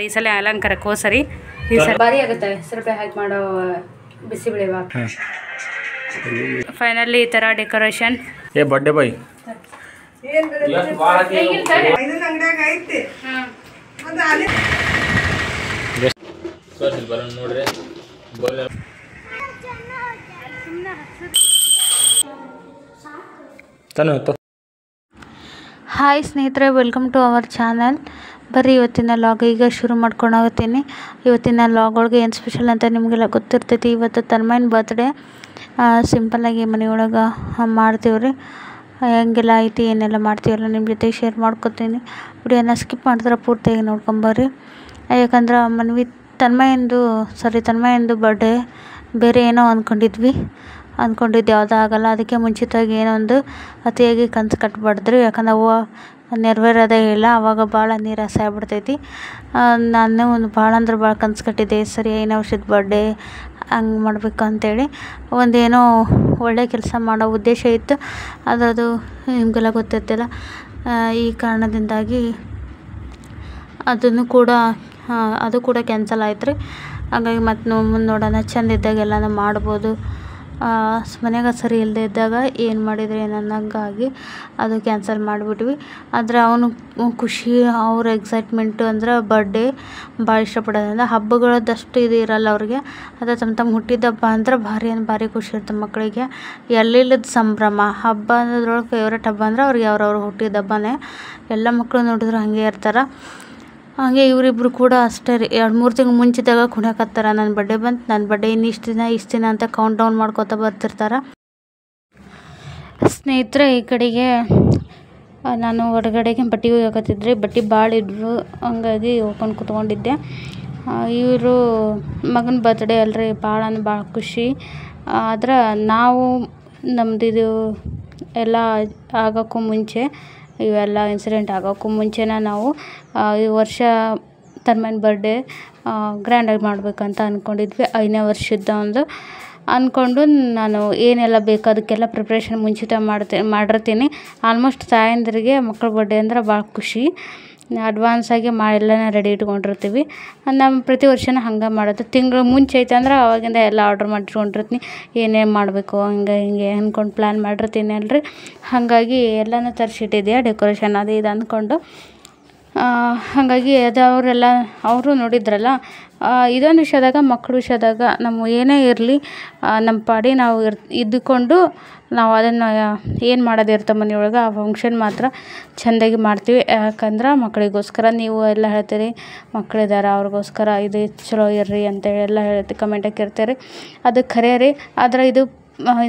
ಈ ಸಲ ಅಲಂಕಾರಕ್ಕೆ ಸರಿ ಈ ಸಲ ಭಾರಿ ಆಗುತ್ತೆ. ಸ್ವಲ್ಪ ಹಾಕಿ ಮಾಡೋ ಬಿಸಿಬೇಳೆ ಬಾತ್. ಫೈನಲಿ ಈ ಥರ ಡೆಕೋರೇಷನ್. ಬರ್ಡೇ ಬಾಯ್ ನೋಡ್ರಿ. ಹಾಯ್ ಸ್ನೇಹಿತರೆ, ವೆಲ್ಕಮ್ ಟು ಅವರ್ ಚಾನಲ್. ಬರ್ರಿ ಇವತ್ತಿನ ಲಾಗ್ ಈಗ ಶುರು ಮಾಡ್ಕೊಂಡು ಹೋಗ್ತೀನಿ. ಇವತ್ತಿನ ಲಾಗ್ ಒಳಗೆ ಏನು ಸ್ಪೆಷಲ್ ಅಂತ ನಿಮಗೆಲ್ಲ ಗೊತ್ತಿರ್ತೈತಿ. ಇವತ್ತು ತನ್ಮಯನ ಬರ್ತ್ಡೇ. ಸಿಂಪಲ್ಲಾಗಿ ಮನೆಯೊಳಗೆ ಮಾಡ್ತೀವ್ರಿ. ಹೆಂಗೆಲ್ಲ ಐತಿ ಏನೆಲ್ಲ ಮಾಡ್ತೀವಲ್ಲ ನಿಮ್ಮ ಜೊತೆ ಶೇರ್ ಮಾಡ್ಕೊತೀನಿ. ವಿಡಿಯೋನ ಸ್ಕಿಪ್ ಮಾಡಿದ್ರೆ ಪೂರ್ತಿಯಾಗಿ ನೋಡ್ಕೊಂಬರ್ರಿ. ಯಾಕಂದ್ರೆ ತನ್ಮಯಂದು ಬರ್ಡೇ ಬೇರೆ ಏನೋ ಅಂದ್ಕೊಂಡಿದ್ದು ಯಾವುದೂ ಆಗೋಲ್ಲ. ಅದಕ್ಕೆ ಮುಂಚಿತವಾಗಿ ಏನೋ ಒಂದು ಅತಿಯಾಗಿ ಕನಸು ಕಟ್ಟಬಾರ್ದ್ರಿ. ಯಾಕಂದ್ರೆ ಅವು ನೆರವೇರೋದೇ ಇಲ್ಲ. ಆವಾಗ ಭಾಳ ನಿರಾಸೆ ಆಗ್ಬಿಡ್ತೈತಿ. ನಾನು ಒಂದು ಭಾಳ ಅಂದ್ರೆ ಭಾಳ ಕನಸು ಕಟ್ಟಿದ್ದೆ. ಸರಿ 5ನೇ ವರ್ಷದ ಬರ್ಡೇ ಹಂಗೆ ಮಾಡಬೇಕು ಅಂಥೇಳಿ ಒಂದೇನೋ ಒಳ್ಳೆಯ ಕೆಲಸ ಮಾಡೋ ಉದ್ದೇಶ ಇತ್ತು. ಅದು ನಿಮಗೆಲ್ಲ ಗೊತ್ತಿರ್ತಿಲ್ಲ. ಈ ಕಾರಣದಿಂದಾಗಿ ಅದು ಕೂಡ ಕ್ಯಾನ್ಸಲ್ ಆಯ್ತು ರೀ. ಹಾಗಾಗಿ ಮತ್ತು ಮುಂದೆ ನೋಡೋಣ, ಚೆಂದ ಇದ್ದಾಗ ಎಲ್ಲನೂ ಮಾಡ್ಬೋದು. ಮನ್ಯಾಗ ಸರಿ ಇಲ್ಲದೆ ಇದ್ದಾಗ ಏನು ಮಾಡಿದ್ರಿ ಅನ್ನಂಗಾಗಿ ಅದು ಕ್ಯಾನ್ಸಲ್ ಮಾಡಿಬಿಟ್ವಿ. ಆದರೆ ಅವನು ಖುಷಿ, ಅವ್ರ ಎಕ್ಸೈಟ್ಮೆಂಟು ಅಂದ್ರೆ ಬರ್ಡೇ ಭಾಳ ಇಷ್ಟಪಡೋದ್ರಿಂದ ಹಬ್ಬಗಳದಷ್ಟು ಇದು ಇರಲ್ಲ ಅವ್ರಿಗೆ. ಅದು ತಮ್ಮ ಹುಟ್ಟಿದ ಹಬ್ಬ ಅಂದ್ರೆ ಭಾರಿ ಖುಷಿ ಇರುತ್ತೆ ಮಕ್ಕಳಿಗೆ. ಎಲ್ಲಿಲ್ಲದ ಸಂಭ್ರಮ. ಹಬ್ಬ ಅನ್ನೋದ್ರೊಳಗೆ ಫೇವ್ರೇಟ್ ಹಬ್ಬ ಅಂದ್ರೆ ಅವ್ರಿಗೆ ಅವ್ರವ್ರ ಹುಟ್ಟಿದ ಹಬ್ಬನೇ. ಎಲ್ಲ ಮಕ್ಕಳು ನೋಡಿದ್ರು ಹಾಗೆ ಇರ್ತಾರೆ. ಹಾಗೆ ಇವರಿಬ್ಬರು ಕೂಡ ಅಷ್ಟೇ ರೀ. 2-3 ತಿಂಗಳು ಮುಂಚಿದಾಗ ಕುಣಿಯಕತ್ತಾರ. ನನ್ನ ಬರ್ಡೇ ಇಷ್ಟು ದಿನ ಅಂತ ಕೌಂಟ್ ಡೌನ್ ಮಾಡ್ಕೋತ ಬರ್ತಿರ್ತಾರೆ. ಸ್ನೇಹಿತರೆ, ಈ ಕಡೆಗೆ ನಾನು ಹೊರಗಡೆಗೆ ಬಟ್ಟೆ ಹೋಗಕತ್ತಿದ್ರಿ. ಬಟ್ಟೆ ಭಾಳ ಇದ್ವು, ಹಂಗಾಗಿ ಹೋಗ್ಕೊಂಡು ಕುತ್ಕೊಂಡಿದ್ದೆ. ಇವರು ಮಗನ ಬರ್ತ್ಡೇ ಅಲ್ರಿ, ಭಾಳ ಖುಷಿ. ಆದ್ರೆ ನಾವು ನಮ್ಮದಿದು ಎಲ್ಲ ಆಗೋಕ್ಕೂ ಮುಂಚೆ, ಇವೆಲ್ಲ ಇನ್ಸಿಡೆಂಟ್ ಆಗೋಕ್ಕೂ ಮುಂಚೆನೇ ನಾವು ಈ ವರ್ಷ ತನ್ಮಯನ ಬರ್ಡೇ ಗ್ರ್ಯಾಂಡಾಗಿ ಮಾಡಬೇಕಂತ ಅಂದ್ಕೊಂಡಿದ್ವಿ. 5ನೇ ವರ್ಷದ ಒಂದು ಅಂದ್ಕೊಂಡು ನಾನು ಏನೆಲ್ಲ ಬೇಕು ಅದಕ್ಕೆಲ್ಲ ಪ್ರಿಪ್ರೇಷನ್ ಮುಂಚಿತ ಮಾಡಿರ್ತೀನಿ. ಆಲ್ಮೋಸ್ಟ್ ತಾಯಂದಿರಿಗೆ ಮಕ್ಕಳ ಬರ್ಡೇ ಅಂದ್ರೆ ಭಾಳ ಖುಷಿ. ಅಡ್ವಾನ್ಸಾಗಿ ಎಲ್ಲನೇ ರೆಡಿ ಇಟ್ಕೊಂಡಿರ್ತೀವಿ. ನಮ್ಮ ಪ್ರತಿ ವರ್ಷನೂ ಹಂಗೆ ಮಾಡೋದು. ತಿಂಗಳು ಮುಂಚೆ ಐತೆ ಅಂದ್ರೆ ಅವಾಗಿಂದ ಎಲ್ಲ ಆರ್ಡ್ರ್ ಮಾಡಿಟ್ಕೊಂಡಿರ್ತೀನಿ. ಏನೇನು ಮಾಡಬೇಕು ಹಿಂಗೆ ಅಂದ್ಕೊಂಡು ಪ್ಲ್ಯಾನ್ ಮಾಡಿರ್ತೀನಿ ಅಲ್ರಿ. ಹಾಗಾಗಿ ಎಲ್ಲನೂ ತರಿಸಿಟ್ಟಿದ್ದೆ, ಡೆಕೋರೇಷನ್ ಅದು ಇದು ಅಂದ್ಕೊಂಡು. ಹಾಗಾಗಿ ಅದು ಅವರು ನೋಡಿದ್ರಲ್ಲ. ಇದೊಂದು ವಿಷಯದಾಗ, ಮಕ್ಕಳ ವಿಷಯದಾಗ ನಮ್ಮ ಏನೇ ಇರಲಿ, ನಮ್ಮ ಪಾಡಿ ನಾವು ಇದ್ದುಕೊಂಡು ನಾವು ಅದನ್ನು ಏನು ಮಾಡೋದಿರುತ್ತೆ ಮನೆಯೊಳಗೆ, ಆ ಫಂಕ್ಷನ್ ಮಾತ್ರ ಚೆಂದಾಗಿ ಮಾಡ್ತೀವಿ. ಯಾಕಂದ್ರೆ ಮಕ್ಕಳಿಗೋಸ್ಕರ. ನೀವು ಎಲ್ಲ ಹೇಳ್ತೀರಿ ಮಕ್ಕಳಿದ್ದಾರೆ ಅವ್ರಿಗೋಸ್ಕರ ಇದು ಚಲೋ ಇರ್ರಿ ಅಂತೇಳಿ ಎಲ್ಲ ಕಮೆಂಟ್ ಹಾಕಿರ್ತೀರಿ. ಅದು ಖರೆ ರೀ. ಆದರೆ ಇದು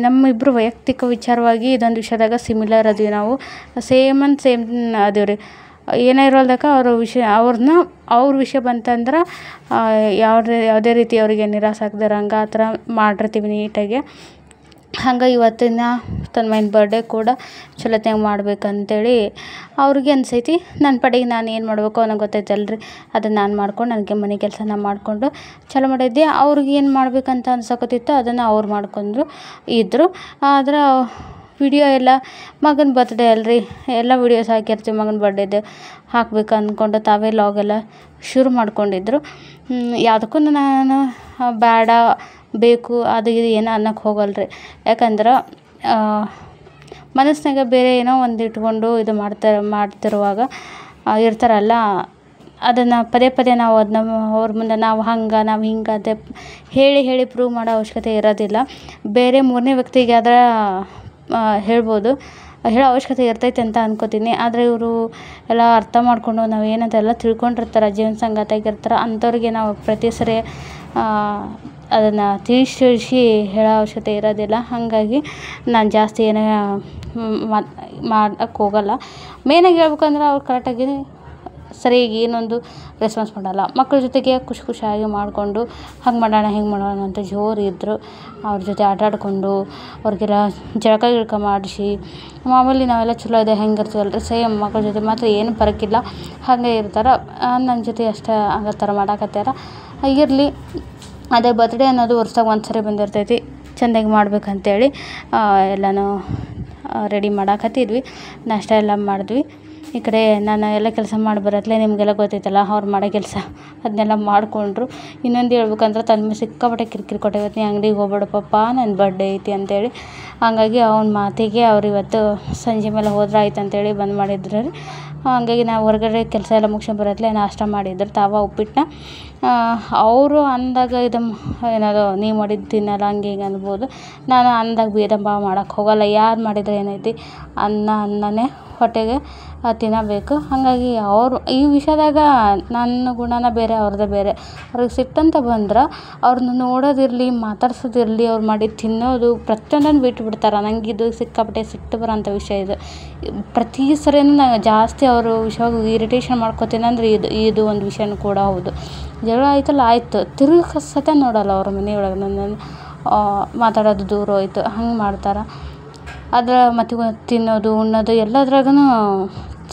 ನಮ್ಮಿಬ್ಬರು ವೈಯಕ್ತಿಕ ವಿಚಾರವಾಗಿ ಇದೊಂದು ವಿಷಯದಾಗ ಸಿಮಿಲರ್ ಅದೀವಿ ನಾವು. ಸೇಮ್ ಅದೀವಿ ರೀ. ಏನೇ ಇರೋಲ್ದಕ್ಕೆ ಅವ್ರ ವಿಷಯ ಬಂತಂದ್ರೆ ಯಾವುದೇ ರೀತಿ ಅವರಿಗೆ ನಿರಾಸೆ ಆಗದಿರಂಗೆ ಆ ಥರ ಮಾಡಿರ್ತೀವಿ ನೀಟಾಗಿ. ಹಂಗೆ ಇವತ್ತಿನ ತನ್ಮಯನ ಬರ್ಡೇ ಕೂಡ ಚಲೋತ್ನಾಗ ಮಾಡ್ಬೇಕಂತೇಳಿ ಅವ್ರಿಗೆ ಅನ್ಸೈತಿ. ನನ್ನ ಪಡೆಗೆ ನಾನು ಏನು ಮಾಡಬೇಕು ಅನ್ನೋ ಗೊತ್ತೈತಲ್ರಿ. ಅದನ್ನು ನಾನು ಮಾಡ್ಕೊಂಡು ನನಗೆ ಮನೆ ಕೆಲಸನ ಮಾಡಿಕೊಂಡು ಚಲೋ ಮಾಡಿದ್ದೆ. ಅವ್ರಿಗೆ ಏನು ಮಾಡ್ಬೇಕಂತ ಅನ್ಸಕತ್ತಿತ್ತು ಅದನ್ನು ಅವ್ರು ಮಾಡ್ಕೊಂಡ್ರು ಇದ್ದರು. ಆದ್ರೆ ವಿಡಿಯೋ ಎಲ್ಲ ಮಗನ ಬರ್ತ್ಡೇ ಅಲ್ರಿ, ಎಲ್ಲ ವೀಡಿಯೋಸ್ ಹಾಕಿರ್ತೀವಿ ಮಗನ ಬರ್ಡೇದು ಹಾಕ್ಬೇಕು ಅಂದ್ಕೊಂಡು ತಾವೇ ಲಾಗೆಲ್ಲ ಶುರು ಮಾಡ್ಕೊಂಡಿದ್ರು. ಯಾವುದಕ್ಕೂ ನಾನು ಬೇಡ ಬೇಕು ಅದು ಇದು ಏನೋ ಅನ್ನೋಕ್ಕೆ ಹೋಗಲ್ರಿ. ಯಾಕಂದ್ರೆ ಮನಸ್ಸಿನಾಗ ಬೇರೆ ಏನೋ ಒಂದು ಇಟ್ಕೊಂಡು ಇದು ಮಾಡ್ತಿರುವಾಗ ಇರ್ತಾರಲ್ಲ, ಅದನ್ನು ಪದೇ ನಾವು ಅದನ್ನ ಅವ್ರ ಮುಂದೆ ನಾವು ಹಿಂಗೆ ಅಂತ ಹೇಳಿ ಪ್ರೂವ್ ಮಾಡೋ ಅವಶ್ಯಕತೆ ಇರೋದಿಲ್ಲ. ಬೇರೆ 3ನೇ ವ್ಯಕ್ತಿಗೆ ಆದ್ರೆ ಹೇಳ್ಬೋದು, ಹೇಳೋ ಅವಶ್ಯಕತೆ ಇರ್ತೈತೆ ಅಂತ ಅನ್ಕೋತೀನಿ. ಆದರೆ ಇವರು ಎಲ್ಲ ಅರ್ಥ ಮಾಡಿಕೊಂಡು ನಾವು ಏನಂತೆಲ್ಲ ತಿಳ್ಕೊಂಡಿರ್ತಾರೆ, ಜೀವನ ಸಂಗಾತಿಯಾಗಿರ್ತಾರೆ. ಅಂಥವ್ರಿಗೆ ನಾವು ಪ್ರತಿ ಸರಿ ಅದನ್ನು ತಿಳಿಸಿ ಹೇಳೋ ಅವಶ್ಯಕತೆ ಇರೋದಿಲ್ಲ. ಹಾಗಾಗಿ ನಾನು ಜಾಸ್ತಿ ಏನೇ ಮಾಡೋಕ್ಕೆ ಹೋಗಲ್ಲ. ಮೇನಾಗಿ ಹೇಳ್ಬೇಕಂದ್ರೆ ಅವ್ರು ಕರೆಕ್ಟಾಗಿ ಸರಿಯಾಗಿ ಏನೊಂದು ರೆಸ್ಪಾನ್ಸ್ ಮಾಡಲ್ಲ. ಮಕ್ಕಳ ಜೊತೆಗೆ ಖುಷಿಯಾಗಿ ಮಾಡಿಕೊಂಡು ಹಂಗೆ ಮಾಡೋಣ ಹಿಂಗೆ ಮಾಡೋಣ ಅಂತ ಜೋರು ಇದ್ದರು. ಅವ್ರ ಜೊತೆ ಆಟಾಡಿಕೊಂಡು ಅವ್ರಿಗೆಲ್ಲ ಜಳಕ ಮಾಡಿಸಿ ಮಾಮೂಲಿ ನಾವೆಲ್ಲ ಚಲೋ ಇದೆ ಹೆಂಗೆ ಇರ್ತೀವಲ್ರಿ, ಸೇಮ್ ಮಕ್ಕಳ ಜೊತೆ ಮಾತ್ರ ಏನು ಫರಕ್ಕಿಲ್ಲ, ಹಾಗೆ ಇರ್ತಾರೆ. ನನ್ನ ಜೊತೆ ಅಷ್ಟೇ ಆ ಥರ ಮಾಡಾಕತ್ತಾರ. ಇರಲಿ, ಅದೇ ಬರ್ತ್ಡೇ ಅನ್ನೋದು ವರ್ಷದಾಗ ಒಂದು ಸರಿ ಬಂದಿರ್ತೈತಿ. ಚೆಂದಾಗಿ ಮಾಡ್ಬೇಕಂತೇಳಿ ಎಲ್ಲನೂ ರೆಡಿ ಮಾಡಾಕತ್ತಿದ್ವಿ. ನಾಷ್ಟ ಎಲ್ಲ ಮಾಡಿದ್ವಿ. ಈ ಕಡೆ ನಾನು ಎಲ್ಲ ಕೆಲಸ ಮಾಡಿ ಬರತ್ಲೆ ನಿಮಗೆಲ್ಲ ಗೊತ್ತೈತಲ್ಲ ಅವ್ರು ಮಾಡೋ ಕೆಲಸ ಅದನ್ನೆಲ್ಲ ಮಾಡಿಕೊಂಡ್ರು. ಇನ್ನೊಂದು ಹೇಳ್ಬೇಕಂದ್ರೆ ತನ್ನ ಸಿಕ್ಕಾಪಟ್ಟೆ ಕಿರಿಕಿರಿ ಕೊಟ್ಟೆ, ಇವತ್ತು ನೀ ಅಂಗಡಿಗೆ ಹೋಗ್ಬೇಡ ಪಪ್ಪ ನನ್ನ ಬರ್ಡೇ ಐತಿ ಅಂತೇಳಿ. ಹಂಗಾಗಿ ಅವನ ಮಾತಿಗೆ ಅವ್ರು ಇವತ್ತು ಸಂಜೆ ಮೇಲೆ ಹೋದ್ರೆ ಆಯ್ತು ಅಂತೇಳಿ ಬಂದ್ ಮಾಡಿದ್ರು ರೀ. ಹಂಗಾಗಿ ನಾವು ಹೊರಗಡೆ ಕೆಲಸ ಎಲ್ಲ ಮುಗಿಸ್ಕೊಂಡು ಬರತ್ಲೆ ನಾಷ್ಟ ಮಾಡಿದ್ರು ತಾವ ಉಪ್ಪಿಟ್ಟನ್ನ. ಅವರು ಅಂದಾಗ ಇದು ಏನದು ನೀವು ಮಾಡಿದ್ದು ತಿನ್ನಲ್ಲ ಹಂಗೆ ಹಿಂಗೆ ಅನ್ಬೋದು. ನಾನು ಅಂದಾಗ ಭೇದ ಭಾವ ಮಾಡೋಕ್ಕೆ ಹೋಗಲ್ಲ. ಯಾರು ಮಾಡಿದ್ರೆ ಏನೈತಿ, ಅನ್ನನೇ ಹೊಟ್ಟೆಗೆ ತಿನ್ನಬೇಕು. ಹಾಗಾಗಿ ಅವರು ಈ ವಿಷಯದಾಗ ನನ್ನ ಗುಣನ ಬೇರೆ ಅವ್ರದ್ದೇ ಬೇರೆ. ಅವ್ರಿಗೆ ಸಿಟ್ಟಂತ ಬಂದ್ರೆ ಅವ್ರನ್ನ ನೋಡೋದಿರಲಿ, ಮಾತಾಡ್ಸೋದಿರಲಿ, ಅವ್ರು ಮಾಡಿ ತಿನ್ನೋದು ಪ್ರತಿಯೊಂದನ್ನು ಬಿಟ್ಬಿಡ್ತಾರೆ. ನಂಗೆ ಇದು ಸಿಕ್ಕಾಪಟ್ಟೆ ಸಿಟ್ಟು ಬರೋಂಥ ವಿಷಯ ಇದು. ಪ್ರತಿ ಸರಿನೂ ನಾನು ಜಾಸ್ತಿ ಅವರು ವಿಷಯವಾಗಿ ಇರಿಟೇಷನ್ ಮಾಡ್ಕೋತೀನಿ ಅಂದರೆ ಇದು ಒಂದು ವಿಷಯನೂ ಕೂಡ ಹೌದು. ಜಗಳ ಆಯ್ತಲ್ಲ ಆಯಿತು, ತಿರುಗಿ ಸತ ನೋಡಲ್ಲ ಅವ್ರ ಮನೆಯೊಳಗೆ ನನ್ನನ್ನು ಮಾತಾಡೋದು ದೂರ ಹೋಯ್ತು ಹಂಗೆ ಮಾಡ್ತಾರೆ. ಅದ್ರ ಮತ್ತು ತಿನ್ನೋದು ಉಣ್ಣೋದು ಎಲ್ಲದ್ರಾಗೂ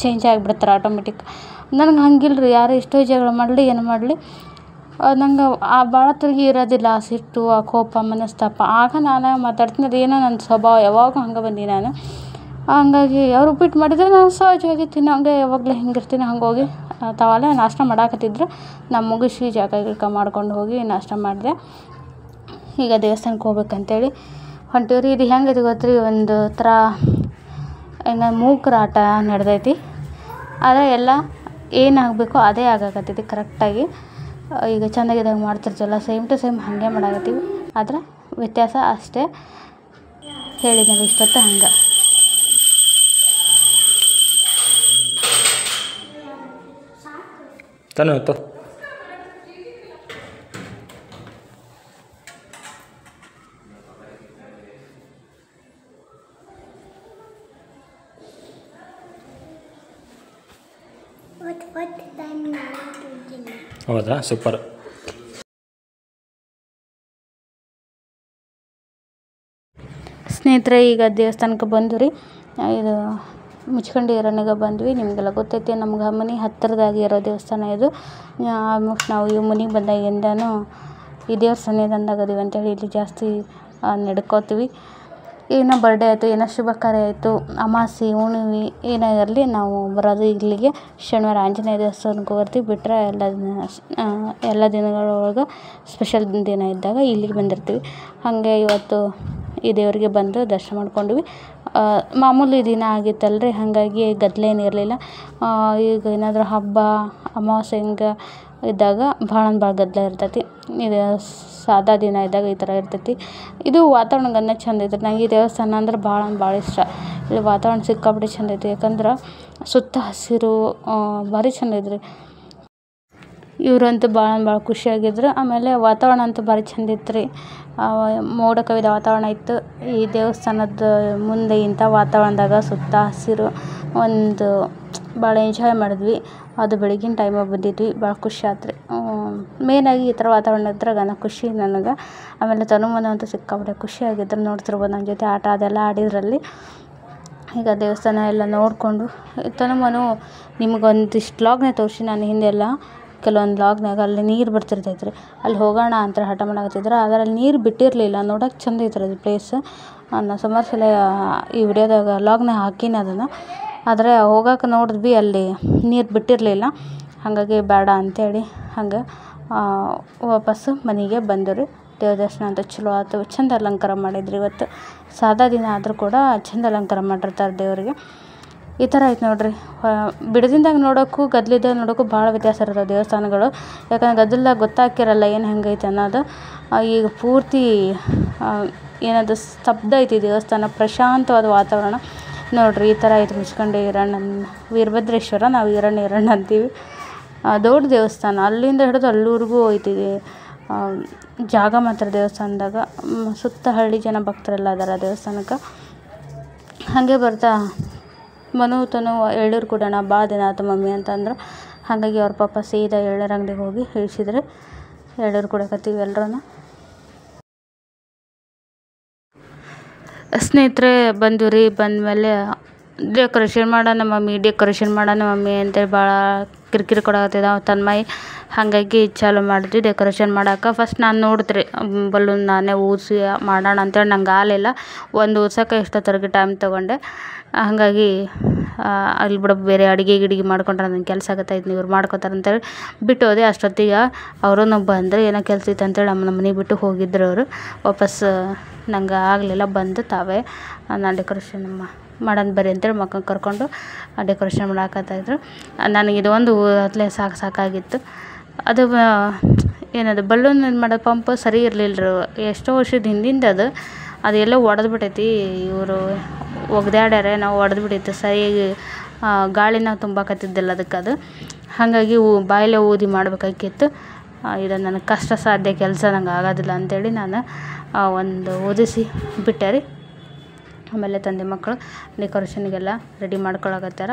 ಚೇಂಜ್ ಆಗಿಬಿಡ್ತಾರೆ ಆಟೋಮೆಟಿಕ್. ನನಗೆ ಹಂಗಿಲ್ಲ ರೀ, ಯಾರು ಎಷ್ಟೋ ಜಗಳ ಮಾಡಲಿ ಏನು ಮಾಡಲಿ ನಂಗೆ ಭಾಳ ತಿರುಗಿ ಇರೋದಿಲ್ಲ ಆ ಸಿಟ್ಟು, ಆ ಕೋಪ, ಮನಸ್ತಾಪ. ಆಗ ನಾನು ಮಾತಾಡ್ತೀನಿ, ಅದೇನೋ ನನ್ನ ಸ್ವಭಾವ, ಯಾವಾಗೂ ಹಂಗೆ ಬಂದೀನಿ ನಾನು. ಹಂಗಾಗಿ ಅವ್ರು ಉಪ್ಪಿಟ್ಟು ಮಾಡಿದರೆ ನಾನು ಸಹಜವಾಗಿ ತಿನ್ನೋಂಗೆ ಯಾವಾಗಲೂ ಹಿಂಗಿರ್ತೀನಿ. ಹಂಗೆ ಹೋಗಿ ತಾವಲ್ಲೇ ನಾಷ್ಟ ಮಾಡಾಕತ್ತಿದ್ರು, ನಾನು ಮುಗಿಸಿ ಜಾಗ ಮಾಡ್ಕೊಂಡು ಹೋಗಿ ನಾಷ್ಟ ಮಾಡಿದೆ. ಈಗ ದೇವಸ್ಥಾನಕ್ಕೆ ಹೋಗ್ಬೇಕಂತೇಳಿ ಹೊಂಟೀವ್ರಿ. ಇದು ಹೆಂಗೈತಿ ಗೊತ್ತ್ರಿ, ಒಂದು ಥರ ಏನು ಮೂಕರ ಆಟ ನಡೆದೈತಿ. ಆದರೆ ಎಲ್ಲ ಏನಾಗಬೇಕೋ ಅದೇ ಆಗಾಕತ್ತೈತಿ ಕರೆಕ್ಟಾಗಿ. ಈಗ ಚೆಂದಾಗಿದ್ದಾಗ ಮಾಡ್ತಿರ್ತೀವಲ್ಲ, ಸೇಮ್ ಟು ಸೇಮ್ ಹಾಗೆ ಮಾಡಾಕತ್ತೀವಿ. ಆದರೆ ವ್ಯತ್ಯಾಸ ಅಷ್ಟೇ. ಹೇಳಿದ್ನಲ್ಲ ಇಷ್ಟೊತ್ತು ಹಂಗೆ. ತಾನತ್ತು ಹೌದಾ, ಸೂಪರ್. ಸ್ನೇಹಿತರೆ, ಈಗ ದೇವಸ್ಥಾನಕ್ಕೆ ಬಂದ್ವಿ ರೀ. ಇದು ಮುಚ್ಕೊಂಡು ಈರಣ್ಣಿಗೆ ಬಂದ್ವಿ. ನಿಮಗೆಲ್ಲ ಗೊತ್ತೈತಿ, ನಮ್ಗೆ ಮನೆ ಹತ್ತಿರದಾಗಿ ಇರೋ ದೇವಸ್ಥಾನ ಇದು. ಆಲ್ಮೋಸ್ಟ್ ನಾವು ಈ ಮನೆಗೆ ಬಂದಾಗಿಂದನೂ ಈ ದೇವ್ರ ಸನ್ನಿಧಾನದಾಗ ಅದೀವಿ ಅಂತೇಳಿ ಇಲ್ಲಿ ಜಾಸ್ತಿ ನಡ್ಕೋತೀವಿ. ಏನೋ ಬರ್ಡೇ ಆಯಿತು, ಏನೋ ಶುಭ ಕಾರ್ಯ ಆಯಿತು, ಅಮಾವಾಸ್ಯೆ, ಹುಣ್ಣಿಮೆ ಏನೇ ಇರಲಿ ನಾವು ಬರೋದು ಇಲ್ಲಿಗೆ. ಶನಿವಾರ ಆಂಜನೇಯ ದೇವಸ್ಥಾನಕ್ಕೆ ಬರ್ತೀವಿ. ಬಿಟ್ಟರೆ ಎಲ್ಲ ದಿನಗಳೊಳಗೆ ಸ್ಪೆಷಲ್ ದಿನ ಇದ್ದಾಗ ಇಲ್ಲಿಗೆ ಬಂದಿರ್ತೀವಿ. ಹಾಗೆ ಇವತ್ತು ಈ ದೇವರಿಗೆ ಬಂದು ದರ್ಶನ ಮಾಡ್ಕೊಂಡ್ವಿ. ಮಾಮೂಲಿ ದಿನ ಆಗಿತ್ತಲ್ರಿ, ಹಾಗಾಗಿ ಗದ್ದಲೇನಿರಲಿಲ್ಲ. ಈಗ ಏನಾದರೂ ಹಬ್ಬ, ಅಮಾವಾಸ್ಯೆ ಹಿಂಗೆ ಇದ್ದಾಗ ಭಾಳ ಗದ್ದಲ ಇರ್ತೈತಿ. ಇದು ಸಾದಾ ದಿನ ಇದ್ದಾಗ ಈ ಥರ ಇರ್ತೈತಿ. ಇದು ವಾತಾವರಣ ಚೆಂದ ಐತ್ರಿ. ನಂಗೆ ಈ ದೇವಸ್ಥಾನ ಅಂದ್ರೆ ಭಾಳ ಇಷ್ಟ. ಇಲ್ಲಿ ವಾತಾವರಣ ಸಿಕ್ಕಾಪಟ್ಟೆ ಚೆಂದ ಐತಿ. ಯಾಕಂದ್ರೆ ಸುತ್ತ ಹಸಿರು ಭಾರಿ ಚೆಂದ ಐತ್ರಿ. ಇವರಂತೂ ಭಾಳ ಖುಷಿಯಾಗಿದ್ರು. ಆಮೇಲೆ ವಾತಾವರಣ ಅಂತೂ ಭಾರಿ ಚೆಂದ ಇತ್ತು ರೀ. ಮೋಡ ಕವಿದ ವಾತಾವರಣ ಇತ್ತು. ಈ ದೇವಸ್ಥಾನದ ಮುಂದೆ ಇಂಥ ವಾತಾವರಣದಾಗ ಸುತ್ತ ಹಸಿರು ಒಂದು ಭಾಳ ಎಂಜಾಯ್ ಮಾಡಿದ್ವಿ. ಅದು ಬೆಳಗಿನ ಟೈಮಾಗ ಬಂದಿದ್ವಿ. ಭಾಳ ಖುಷಿ ಆಯ್ತು ರೀ. ಮೇಯ್ನಾಗಿ ಈ ಥರ ವಾತಾವರಣ ಇದ್ರಾಗ ಖುಷಿ ನನಗೆ. ಆಮೇಲೆ ತನುಮನು ಅಂತೂ ಸಿಕ್ಕಾಪಟ್ಟೆ ಖುಷಿಯಾಗಿದ್ರು. ನೋಡ್ತಿರ್ಬೋದು ನಮ್ಮ ಜೊತೆ ಆಟ ಅದೆಲ್ಲ ಆಡಿದ್ರಲ್ಲಿ. ಈಗ ದೇವಸ್ಥಾನ ಎಲ್ಲ ನೋಡಿಕೊಂಡು ತನುಮನು ನಿಮಗೊಂದಿಷ್ಟು ವ್ಲಾಗ್ನೇ ತೋರಿಸಿ ನಾನು ಹಿಂದೆಲ್ಲ ಕೆಲವೊಂದು ವ್ಲಾಗ್ನಾಗ ಅಲ್ಲಿ ನೀರು ಬರ್ತಿರ್ತೈತೆ ರೀ, ಅಲ್ಲಿ ಹೋಗೋಣ ಅಂತ ಹಠ ಮಾಡಕತ್ತಿದ್ರು. ಅದರಲ್ಲಿ ನೀರು ಬಿಟ್ಟಿರಲಿಲ್ಲ. ನೋಡೋಕೆ ಚೆಂದ ಐತ್ರಿ ಅದು ಪ್ಲೇಸ್. ನಾನು ಸುಮಾರು ಸಲ ಈ ವಿಡಿಯೋದಾಗ ವ್ಲಾಗ್ನಾಗ ಹಾಕೀನಿ ಅದನ್ನು. ಆದರೆ ಹೋಗೋಕೆ ನೋಡಿದ್ವಿ, ಅಲ್ಲಿ ನೀರು ಬಿಟ್ಟಿರಲಿಲ್ಲ. ಹಾಗಾಗಿ ಬೇಡ ಅಂಥೇಳಿ ಹಂಗೆ ವಾಪಸ್ಸು ಮನೆಗೆ ಬಂದರು ರೀ. ದೇವ್ರ ದರ್ಶನ ಅಂತ ಚಲೋ ಆಯ್ತು. ಚೆಂದ ಅಲಂಕಾರ ಮಾಡಿದ್ರು ಇವತ್ತು. ಸಾದಾ ದಿನ ಆದರೂ ಕೂಡ ಚೆಂದ ಅಲಂಕಾರ ಮಾಡಿರ್ತಾರೆ ದೇವರಿಗೆ. ಈ ಥರ ಐತೆ ನೋಡಿರಿ. ಬಿಡದಿಂದಾಗ ನೋಡೋಕ್ಕೂ ಗದ್ದಲಿದ್ದಾಗ ನೋಡೋಕ್ಕೂ ಭಾಳ ವ್ಯತ್ಯಾಸ ಇರ್ತವೆ ದೇವಸ್ಥಾನಗಳು. ಯಾಕಂದ್ರೆ ಗದ್ದಲ್ದಾಗ ಗೊತ್ತಾಕಿರಲ್ಲ ಏನು ಹೆಂಗೈತೆ ಅನ್ನೋದು. ಈಗ ಪೂರ್ತಿ ಏನದು ಸ್ತಬ್ಧ ಐತಿ ದೇವಸ್ಥಾನ, ಪ್ರಶಾಂತವಾದ ವಾತಾವರಣ ನೋಡಿರಿ. ಈ ಥರ ಐತೆ ಮುಚ್ಕೊಂಡು ಈರಣ್ಣನ ವೀರಭದ್ರೇಶ್ವರ, ನಾವು ಈರಣ್ಣ ಅಂತೀವಿ. ದೊಡ್ಡ ದೇವಸ್ಥಾನ, ಅಲ್ಲಿಂದ ಹಿಡಿದು ಅಲ್ಲಿವರೆಗೂ ಐತಿದೆ ಜಾಗ ಮಾತ್ರ ದೇವಸ್ಥಾನದಾಗ. ಸುತ್ತ ಹಳ್ಳಿ ಜನ ಭಕ್ತರೆಲ್ಲ ಅದಾರ ದೇವಸ್ಥಾನಕ್ಕೆ. ಹಾಗೆ ಬರ್ತಾ ತನು ಎಳ್ಳೀರು ಕೊಡೋಣ, ಭಾಳ ದಿನ ಆಯ್ತು ಮಮ್ಮಿ ಅಂತಂದ್ರು. ಹಾಗಾಗಿ ಅವ್ರ ಪಾಪ ಸೀದಾ ಎಳ್ಳೀರು ಅಂಗಡಿಗೆ ಹೋಗಿ ಇಳಿಸಿದ್ರೆ ಎಳ್ಳೀರು ಕೊಡಕತ್ತೀವಿ ಎಲ್ಲರೂ. ಸ್ನೇಹಿತರೆ ಬಂದ್ವಿ ರೀ. ಬಂದಮೇಲೆ ಡೆಕೋರೇಷನ್ ಮಾಡೋಣ ಮಮ್ಮಿ ಅಂತೇಳಿ ಭಾಳ ಕಿರಿಕಿರಿ ಕೊಡಕತ್ತಿದ್ದ ತನ್ಮಯ್. ಹಾಗಾಗಿ ಚಾಲು ಮಾಡಿದ್ವಿ ಡೆಕೋರೇಷನ್ ಮಾಡೋಕೆ. ಫಸ್ಟ್ ನಾನು ನೋಡಿದ್ರಿ ಬಲೂನ್ ನಾನೇ ಊದಿಸಿ ಮಾಡೋಣ ಅಂತೇಳಿ ನಂಗೆ ಆಗಲಿಲ್ಲ. ಒಂದು ಊದ್ಸೋಕೆ ಎಷ್ಟೊತ್ತವರೆಗೆ ಟೈಮ್ ತೊಗೊಂಡೆ. ಹಾಗಾಗಿ ಅಲ್ಲಿ ಬಿಡಪ್ಪ ಬೇರೆ ಅಡುಗೆ ಗಿಡಿಗೆ ಮಾಡ್ಕೊಂಡ್ರೆ ನನ್ನ ಕೆಲಸ ಆಗತ್ತೈತೆ ಇವ್ರು ಮಾಡ್ಕೊತಾರೆ ಅಂತೇಳಿ ಬಿಟ್ಟು ಹೋದೆ. ಅಷ್ಟೊತ್ತಿಗೆ ಅವರು ಬಂದರೆ ಏನೋ ಕೆಲಸ ಇತ್ತು ಅಂತೇಳಿ ನಮ್ಮ ಮನೆಗೆ ಬಿಟ್ಟು ಹೋಗಿದ್ರು ಅವರು. ವಾಪಸ್ ನಂಗೆ ಆಗಲಿಲ್ಲ, ಬಂದು ತಾವೇ ನಾನು ಡೆಕೋರೇಷನ್ ಮಾಡೋಣ ಬರ್ರಿ ಅಂತೇಳಿ ಮಕ್ಕಳು ಕರ್ಕೊಂಡು ಡೆಕೋರೇಷನ್ ಮಾಡಾಕತ್ತಾಯಿದ್ರು. ನನಗೆ ಇದು ಒಂದು ಹತ್ತಲೇ ಸಾಕಾಗಿತ್ತು. ಅದು ಏನದು ಬಲೂನ್ ಮಾಡೋ ಪಂಪ್ ಸರಿ ಇರಲಿಲ್ಲ ರೀ, ಎಷ್ಟೋ ವರ್ಷದ ಹಿಂದಿಂದ ಅದು ಎಲ್ಲೋ ಒಡೆದ್ಬಿಟ್ಟೈತಿ. ಇವರು ಒಗ್ದಾಡ್ಯಾರೆ, ನಾವು ಒಡೆದ್ಬಿಟ್ಟೈತೆ ಸರಿಯಾಗಿ ಗಾಳಿನ ತುಂಬಾಕತ್ತಿದ್ದಿಲ್ಲ ಅದಕ್ಕೆ. ಅದು ಹಾಗಾಗಿ ಬಾಯಲ್ಲೇ ಊದಿ ಮಾಡ್ಬೇಕಾಗಿತ್ತು. ಇದು ನನಗೆ ಕಷ್ಟ ಸಾಧ್ಯ ಕೆಲಸ, ನಂಗೆ ಆಗೋದಿಲ್ಲ ಅಂಥೇಳಿ ನಾನು ಒಂದು ಓದಿಸಿ ಬಿಟ್ಟೆ ರೀ. ಆಮೇಲೆ ತಂದೆ ಮಕ್ಕಳು ಡೆಕೋರೇಷನ್ಗೆಲ್ಲ ರೆಡಿ ಮಾಡ್ಕೊಳಕತ್ತಾರ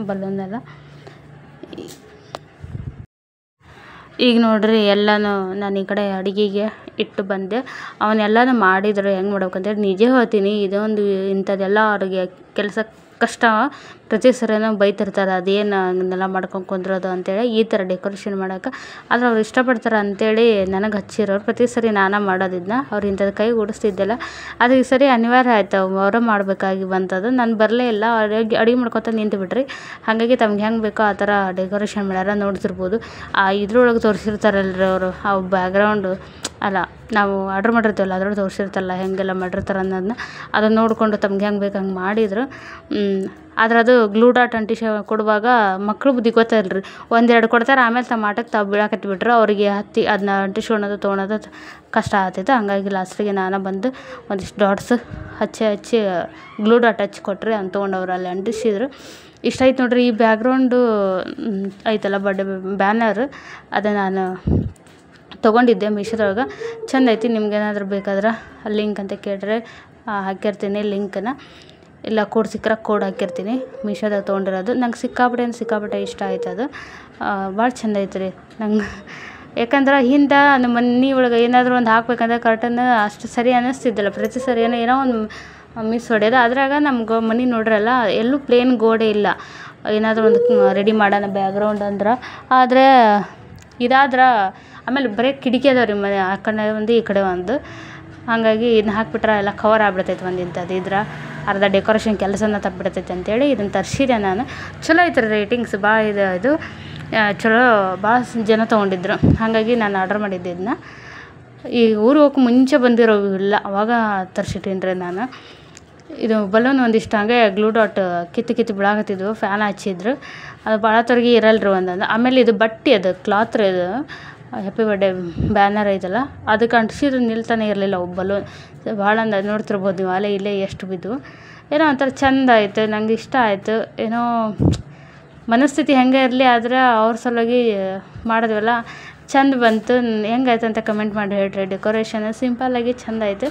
ಬಲೂನೆಲ್ಲ. ಈಗ ನೋಡ್ರಿ ಎಲ್ಲನೂ ನಾನು ಈ ಕಡೆ ಅಡುಗೆಗೆ ಇಟ್ಟು ಬಂದೆ. ಅವನ್ನೆಲ್ಲನೂ ಮಾಡಿದ್ರು ಹೆಂಗೆ ಮಾಡ್ಬೇಕಂತೇಳಿ ನಿಜ ಹೇಳ್ತೀನಿ. ಇದೊಂದು ಇಂಥದ್ದೆಲ್ಲ ಅವ್ರಿಗೆ ಕೆಲಸ ಕಷ್ಟ. ಪ್ರತಿ ಸರಿನೂ ಬೈತಿರ್ತಾರೆ, ಅದೇನು ಹಂಗೆಲ್ಲ ಮಾಡ್ಕೊಂಡು ಕುಂದ್ರೋದು ಅಂತೇಳಿ ಈ ಥರ ಡೆಕೋರೇಷನ್ ಮಾಡೋಕೆ. ಆದ್ರೆ ಅವ್ರು ಇಷ್ಟಪಡ್ತಾರೆ ಅಂಥೇಳಿ ನನಗೆ ಹಚ್ಚಿರೋರು. ಪ್ರತಿ ಸರಿ ನಾನೇ ಮಾಡೋದಿದ್ನ, ಅವ್ರು ಇಂಥದ್ದು ಕೈ ಓಡಿಸ್ತಿದ್ದಿಲ್ಲ. ಅದು ಈ ಸರಿ ಅನಿವಾರ್ಯ ಆಯ್ತು, ಅವರೇ ಮಾಡಬೇಕಾಗಿ ಬಂತದು. ನಾನು ಬರಲೇ ಇಲ್ಲ, ಅಡುಗೆ ಮಾಡ್ಕೊತ ನಿಂತು ಬಿಟ್ರಿ. ಹಾಗಾಗಿ ತಮ್ಗೆ ಹೆಂಗೆ ಬೇಕೋ ಆ ಥರ ಡೆಕೋರೇಷನ್ ಮಾಡ್ಯಾರ, ನೋಡ್ತಿರ್ಬೋದು. ಇದ್ರೊಳಗೆ ತೋರಿಸಿರ್ತಾರಲ್ರಿ ಅವರು, ಆ ಬ್ಯಾಕ್ಗ್ರೌಂಡು ಅಲ್ಲ, ನಾವು ಆರ್ಡ್ರ್ ಮಾಡಿರ್ತೀವಲ್ಲ ಅದ್ರೊಳಗೆ ತೋರಿಸಿರ್ತಲ್ಲ ಹೆಂಗೆಲ್ಲ ಮಾಡಿರ್ತಾರೆ ಅನ್ನೋದನ್ನ, ಅದನ್ನು ನೋಡಿಕೊಂಡು ತಮ್ಗೆ ಹೆಂಗೆ ಬೇಕು ಹಂಗೆ ಮಾಡಿದ್ರು. ಆದ್ರೆ ಅದು ಗ್ಲೂ ಡಾಟ್ ಕೊಡುವಾಗ ಮಕ್ಳು ಬುದ್ಧಿ ಗೊತ್ತಾಯಿಲ್ರಿ, ಒಂದೆರಡು ಕೊಡ್ತಾರೆ, ಆಮೇಲೆ ತಮ್ಮ ಆಟಕ್ಕೆ ತಾವು ಬೀಳಾಕತ್ಬಿಟ್ರು. ಅವರಿಗೆ ಅದನ್ನ ಅಂಟಿಸ್ಕೊಳೋದು ತೊಗೊಳೋದು ಕಷ್ಟ ಆಗ್ತೈತೆ. ಹಂಗಾಗಿ ಲಾಸ್ಟಿಗೆ ನಾನು ಬಂದು ಒಂದಿಷ್ಟು ಡಾಟ್ಸ್ ಹಚ್ಚಿ ಗ್ಲೂ ಡಾಟ್ ಹಚ್ಚಿ ಕೊಟ್ಟರೆ ಅಂತ ತೊಗೊಂಡವ್ರು ಅಲ್ಲಿ ಅಂಟಿಸಿದ್ರು. ಇಷ್ಟ ಆಯ್ತು ನೋಡ್ರಿ. ಈ ಬ್ಯಾಕ್ಗ್ರೌಂಡು ಐತಲ್ಲ ಬರ್ಡೇ ಬ್ಯಾನರ್, ಅದು ನಾನು ತೊಗೊಂಡಿದ್ದೆ ಮೀಶೋದೊಳಗೆ. ಚೆಂದ ಐತಿ. ನಿಮ್ಗೇನಾದ್ರೂ ಬೇಕಾದ್ರೆ ಲಿಂಕ್ ಅಂತ ಕೇಳಿದ್ರೆ ಹಾಕಿರ್ತೀನಿ ಲಿಂಕನ್ನು, ಇಲ್ಲ ಕೋಡ್ ಸಿಕ್ಕರೆ ಕೋಡ್ ಹಾಕಿರ್ತೀನಿ. ಮೀಶೋದಾಗ ತೊಗೊಂಡಿರೋದು ನಂಗೆ ಸಿಕ್ಕಾಪಟ್ಟೆ ಇಷ್ಟ ಆಯ್ತು. ಅದು ಭಾಳ ಚೆಂದ ಐತೆ ರೀ ನಂಗೆ. ಯಾಕಂದ್ರೆ ಹಿಂದೆ ನಮ್ಮ ಮನೆ ಒಳಗೆ ಏನಾದರೂ ಒಂದು ಹಾಕ್ಬೇಕಂದ್ರೆ ಕರ್ಟನ್ ಅಷ್ಟು ಸರಿ ಅನ್ನಿಸ್ತಿದ್ದಿಲ್ಲ. ಪ್ರತಿ ಸರಿ ಏನೋ ಒಂದು ಮಿಸ್ ಹೊಡೆಯೋದು. ಅದ್ರಾಗ ನಮ್ಗೆ ಮನೆ ನೋಡ್ರಲ್ಲ, ಎಲ್ಲೂ ಪ್ಲೇನ್ ಗೋಡೆ ಇಲ್ಲ. ಏನಾದರೂ ಒಂದು ರೆಡಿ ಮಾಡೋಣ ಬ್ಯಾಕ್ಗ್ರೌಂಡ್ ಅಂದ್ರೆ. ಆದರೆ ಇದಾದ್ರೆ ಆಮೇಲೆ ಬರೀ ಕಿಟಕಿ ಅದಾವೆ ರೀ ಮನೆ, ಆ ಕಡೆ ಒಂದು ಈ ಕಡೆ ಒಂದು. ಹಾಗಾಗಿ ಇದನ್ನ ಹಾಕ್ಬಿಟ್ರೆ ಎಲ್ಲ ಕವರ್ ಆಗ್ಬಿಡ್ತೈತೆ ಒಂದು ಇಂಥದ್ದು. ಇದ್ರೆ ಅರ್ಧ ಡೆಕೋರೇಷನ್ ಕೆಲಸನ ತಪ್ಪಿಬಿಡ್ತೈತೆ ಅಂತೇಳಿ ಇದನ್ನು ತರಿಸಿದೆ ನಾನು. ಚಲೋ ಐತೆ ರೀ, ರೇಟಿಂಗ್ಸ್ ಭಾಳ ಇದು ಚಲೋ, ಭಾಳ ಜನ ತೊಗೊಂಡಿದ್ರು. ಹಾಗಾಗಿ ನಾನು ಆರ್ಡ್ರ್ ಮಾಡಿದ್ದೆ ಇದನ್ನ. ಈ ಊರಿಗೆ ಹೋಗಕ್ಕೆ ಮುಂಚೆ ಬಂದಿರೋ ಇಲ್ಲ, ಅವಾಗ ತರಿಸಿಟ್ಟೀನಿ ರೀ ನಾನು. ಇದು ಬಲೂನ್ ಒಂದಿಷ್ಟು ಹಂಗೆ ಗ್ಲೂ ಡಾಟ್ ಕಿತ್ತು ಬಿಡಾಕತ್ತಿದ್ವು, ಫ್ಯಾನ್ ಹಚ್ಚಿದ್ರು. ಅದು ಭಾಳ ತೊರಗಿ ಇರಲ್ರಿ ಒಂದೊಂದು. ಆಮೇಲೆ ಇದು ಬಟ್ಟೆ, ಅದು ಕ್ಲಾತ್ ರೀ, ಇದು ಹ್ಯಾಪಿ ಬರ್ಡೇ ಬ್ಯಾನರ್ ಐತಲ್ಲ ಅದಕ್ಕೆ ಅಂಟಿಸಿದ್ರೆ ನಿಲ್ತಾನೆ ಇರಲಿಲ್ಲ. ಅವು ಬಲೂನ್ ಭಾಳ ನೋಡ್ತಿರ್ಬೋದು ನೀವು, ಅಲ್ಲೇ ಇಲ್ಲೇ ಎಷ್ಟು ಬಿದ್ದು. ಏನೋ ಒಂಥರ ಚೆಂದ ಆಯಿತು, ನಂಗೆ ಇಷ್ಟ ಆಯಿತು. ಏನೋ ಮನಸ್ಥಿತಿ ಹೆಂಗೆ ಇರಲಿ, ಆದರೆ ಅವ್ರ ಸಲುವಾಗಿ ಮಾಡಿದ್ವಲ್ಲ, ಚೆಂದ ಬಂತು. ಹೆಂಗಾಯ್ತು ಅಂತ ಕಮೆಂಟ್ ಮಾಡಿ ಹೇಳ್ರಿ. ಡೆಕೋರೇಷನ್ ಸಿಂಪಲ್ಲಾಗಿ ಚೆಂದ ಆಯಿತು.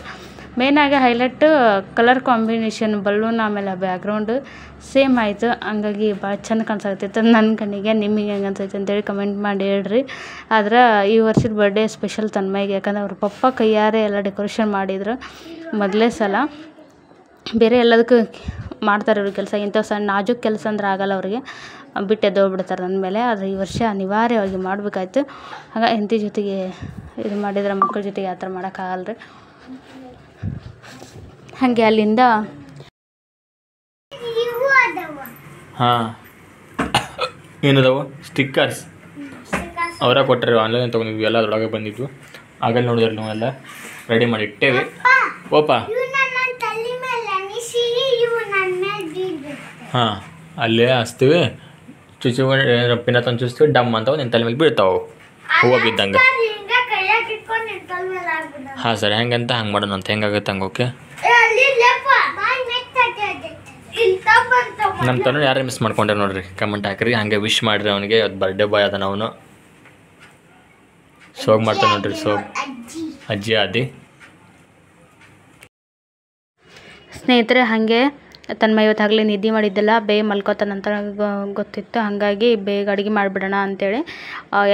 ಮೇಯ್ನಾಗಿ ಹೈಲೈಟು ಕಲರ್ ಕಾಂಬಿನೇಷನ್, ಬಲೂನ್ ಆಮೇಲೆ ಬ್ಯಾಕ್ಗ್ರೌಂಡು ಸೇಮ್ ಆಯಿತು. ಹಂಗಾಗಿ ಭಾಳ ಚೆಂದ ಕಾಣಿಸಾಕತ್ತೈತೆ ನನ್ನ ಕಣ್ಣಿಗೆ. ನಿಮಗೆ ಹೆಂಗೆ ಅನ್ಸೈತೆ ಅಂತೇಳಿ ಕಮೆಂಟ್ ಮಾಡಿ ಹೇಳ್ರಿ. ಆದ್ರೆ ಈ ವರ್ಷದ ಬರ್ಡೇ ಸ್ಪೆಷಲ್ ತನ್ಮಯ್ಗೆ, ಯಾಕಂದ್ರೆ ಅವ್ರ ಪಪ್ಪ ಕೈಯಾರೆ ಎಲ್ಲ ಡೆಕೋರೇಷನ್ ಮಾಡಿದ್ರು ಮೊದಲೇ ಸಲ. ಬೇರೆ ಎಲ್ಲದಕ್ಕೂ ಮಾಡ್ತಾರೆ ಇವ್ರ ಕೆಲಸ, ಇಂಥವು ಸಣ್ಣ ನಾಜೂಕ್ ಕೆಲಸ ಅಂದ್ರೆ ಆಗಲ್ಲ ಅವ್ರಿಗೆ, ಬಿಟ್ಟೆದ್ದೋಗ್ಬಿಡ್ತಾರೆ ನನ್ನ ಮೇಲೆ. ಆದರೆ ಈ ವರ್ಷ ಅನಿವಾರ್ಯವಾಗಿ ಮಾಡಬೇಕಾಯ್ತು. ಹಾಗೆ ಹೆಂಡತಿ ಜೊತೆಗೆ ಇದು ಮಾಡಿದ್ರೆ ಮಕ್ಕಳ ಜೊತೆಗೆ ಆ ಥರ ಮಾಡೋಕ್ಕಾಗಲ್ಲ ರೀ. ಹಾಗೆ ಅಲ್ಲಿಂದ ಹಾಂ ಏನದವು ಸ್ಟಿಕ್ಕರ್ಸ್ ಅವರ ಕೊಟ್ಟರೆ ಆನ್ಲೈನ್ ತೊಗೊಂಡಿದ್ವಿ, ಎಲ್ಲ ಅದರೊಳಗೆ ಬಂದಿದ್ವು. ಆಗಲ್ಲಿ ನೋಡಿದ್ರೆ ನಾವೆಲ್ಲ ರೆಡಿ ಮಾಡಿ ಇಟ್ಟೇವಿ. ಓಪ ಹಾಂ ಅಲ್ಲೇ ಹಚ್ತೀವಿ, ಪಿನ ತಂದು ಚುಚ್ತೀವಿ, ಡಮ್ ಅಂತ ನಿನ್ನ ತಲೆ ಮೇಲೆ ಬೀಳ್ತಾವೆ ಹೂವು ಬಿದ್ದಂಗೆ. ಹಾಂ ಸರ್, ಹೆಂಗಂತ ಹಂಗೆ ಮಾಡೋಣ ಅಂತ, ಹೆಂಗಾಗುತ್ತೆ ಹಂಗೆ. ಓಕೆ, ನಮ್ಮ ತನೂ ಯಾರೇ ಮಿಸ್ ಮಾಡ್ಕೊಂಡ್ರೆ ನೋಡ್ರಿ ಕಮೆಂಟ್ ಹಾಕಿರಿ. ಹಾಗೆ ವಿಶ್ ಮಾಡಿರಿ ಅವನಿಗೆ. ಅದು ಬರ್ಡೇ ಬಾಯ್ ಅದ, ಅವನು ಸೋಗ್ ಮಾಡ್ತಾನೆ ನೋಡ್ರಿ, ಸೋಗ್ ಅಜ್ಜಿ ಆದಿ. ಸ್ನೇಹಿತರೆ, ಹಾಗೆ ತನ್ಮಯ ಇವತ್ತು ಆಗಲೇ ನಿದ್ದೆ ಮಾಡಿದ್ದೆಲ್ಲ, ಬೇಗ ಮಲ್ಕೋತಾನಂತ ಗೊತ್ತಿತ್ತು. ಹಾಗಾಗಿ ಬೇಗ ಅಡುಗೆ ಮಾಡಿಬಿಡೋಣ ಅಂಥೇಳಿ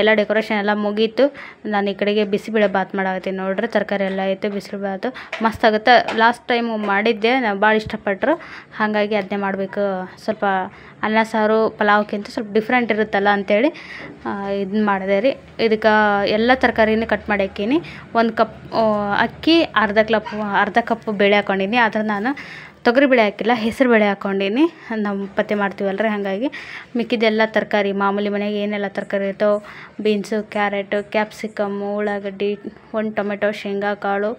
ಎಲ್ಲ ಡೆಕೋರೇಷನ್ ಎಲ್ಲ ಮುಗೀತು. ನಾನು ಈ ಕಡೆಗೆ ಬಿಸಿಬೇಳೆ ಬಾತ್ ಮಾಡಾಕತ್ತೀನಿ ನೋಡ್ರಿ. ತರಕಾರಿ ಎಲ್ಲ ಐತೆ, ಬಿಸಿಬೇಳೆ ಬಾತು ಮಸ್ತ್ ಆಗುತ್ತೆ. ಲಾಸ್ಟ್ ಟೈಮ್ ಮಾಡಿದ್ದೆ, ನಾವು ಭಾಳ ಇಷ್ಟಪಟ್ಟರು. ಹಾಗಾಗಿ ಅದನ್ನೇ ಮಾಡಬೇಕು. ಸ್ವಲ್ಪ ಅನ್ನ ಸಾರು ಪಲಾವ್ಕ್ಕಿಂತ ಸ್ವಲ್ಪ ಡಿಫ್ರೆಂಟ್ ಇರುತ್ತಲ್ಲ ಅಂಥೇಳಿ ಇದನ್ನ ಮಾಡಿದೆ ರೀ. ಇದಕ್ಕೆ ಎಲ್ಲ ತರಕಾರಿನೂ ಕಟ್ ಮಾಡಿ ಹಾಕೀನಿ. 1 ಕಪ್ ಅಕ್ಕಿ, ಅರ್ಧ ಕಪ್ ಬೇಳೆ ಹಾಕ್ಕೊಂಡಿನಿ. ಅದನ್ನು ನಾನು ತೊಗರಿಬೇಳೆ ಹಾಕಿಲ್ಲ, ಹೆಸರುಬೇಳೆ ಹಾಕ್ಕೊಂಡೀನಿ. ನಾವು ಪತ್ತೆ ಮಾಡ್ತೀವಲ್ರಿ, ಹಾಗಾಗಿ ಮಿಕ್ಕಿದೆಲ್ಲ ತರಕಾರಿ ಮಾಮೂಲಿ ಮನೆಗೆ ಏನೆಲ್ಲ ತರಕಾರಿ ಇರ್ತಾವೆ, ಬೀನ್ಸು, ಕ್ಯಾರೆಟು, ಕ್ಯಾಪ್ಸಿಕಮ್ಮು, ಉಳ್ಳಾಗಡ್ಡಿ, ಒಂದು ಟೊಮೆಟೊ, ಶೇಂಗಾ ಕಾಳು,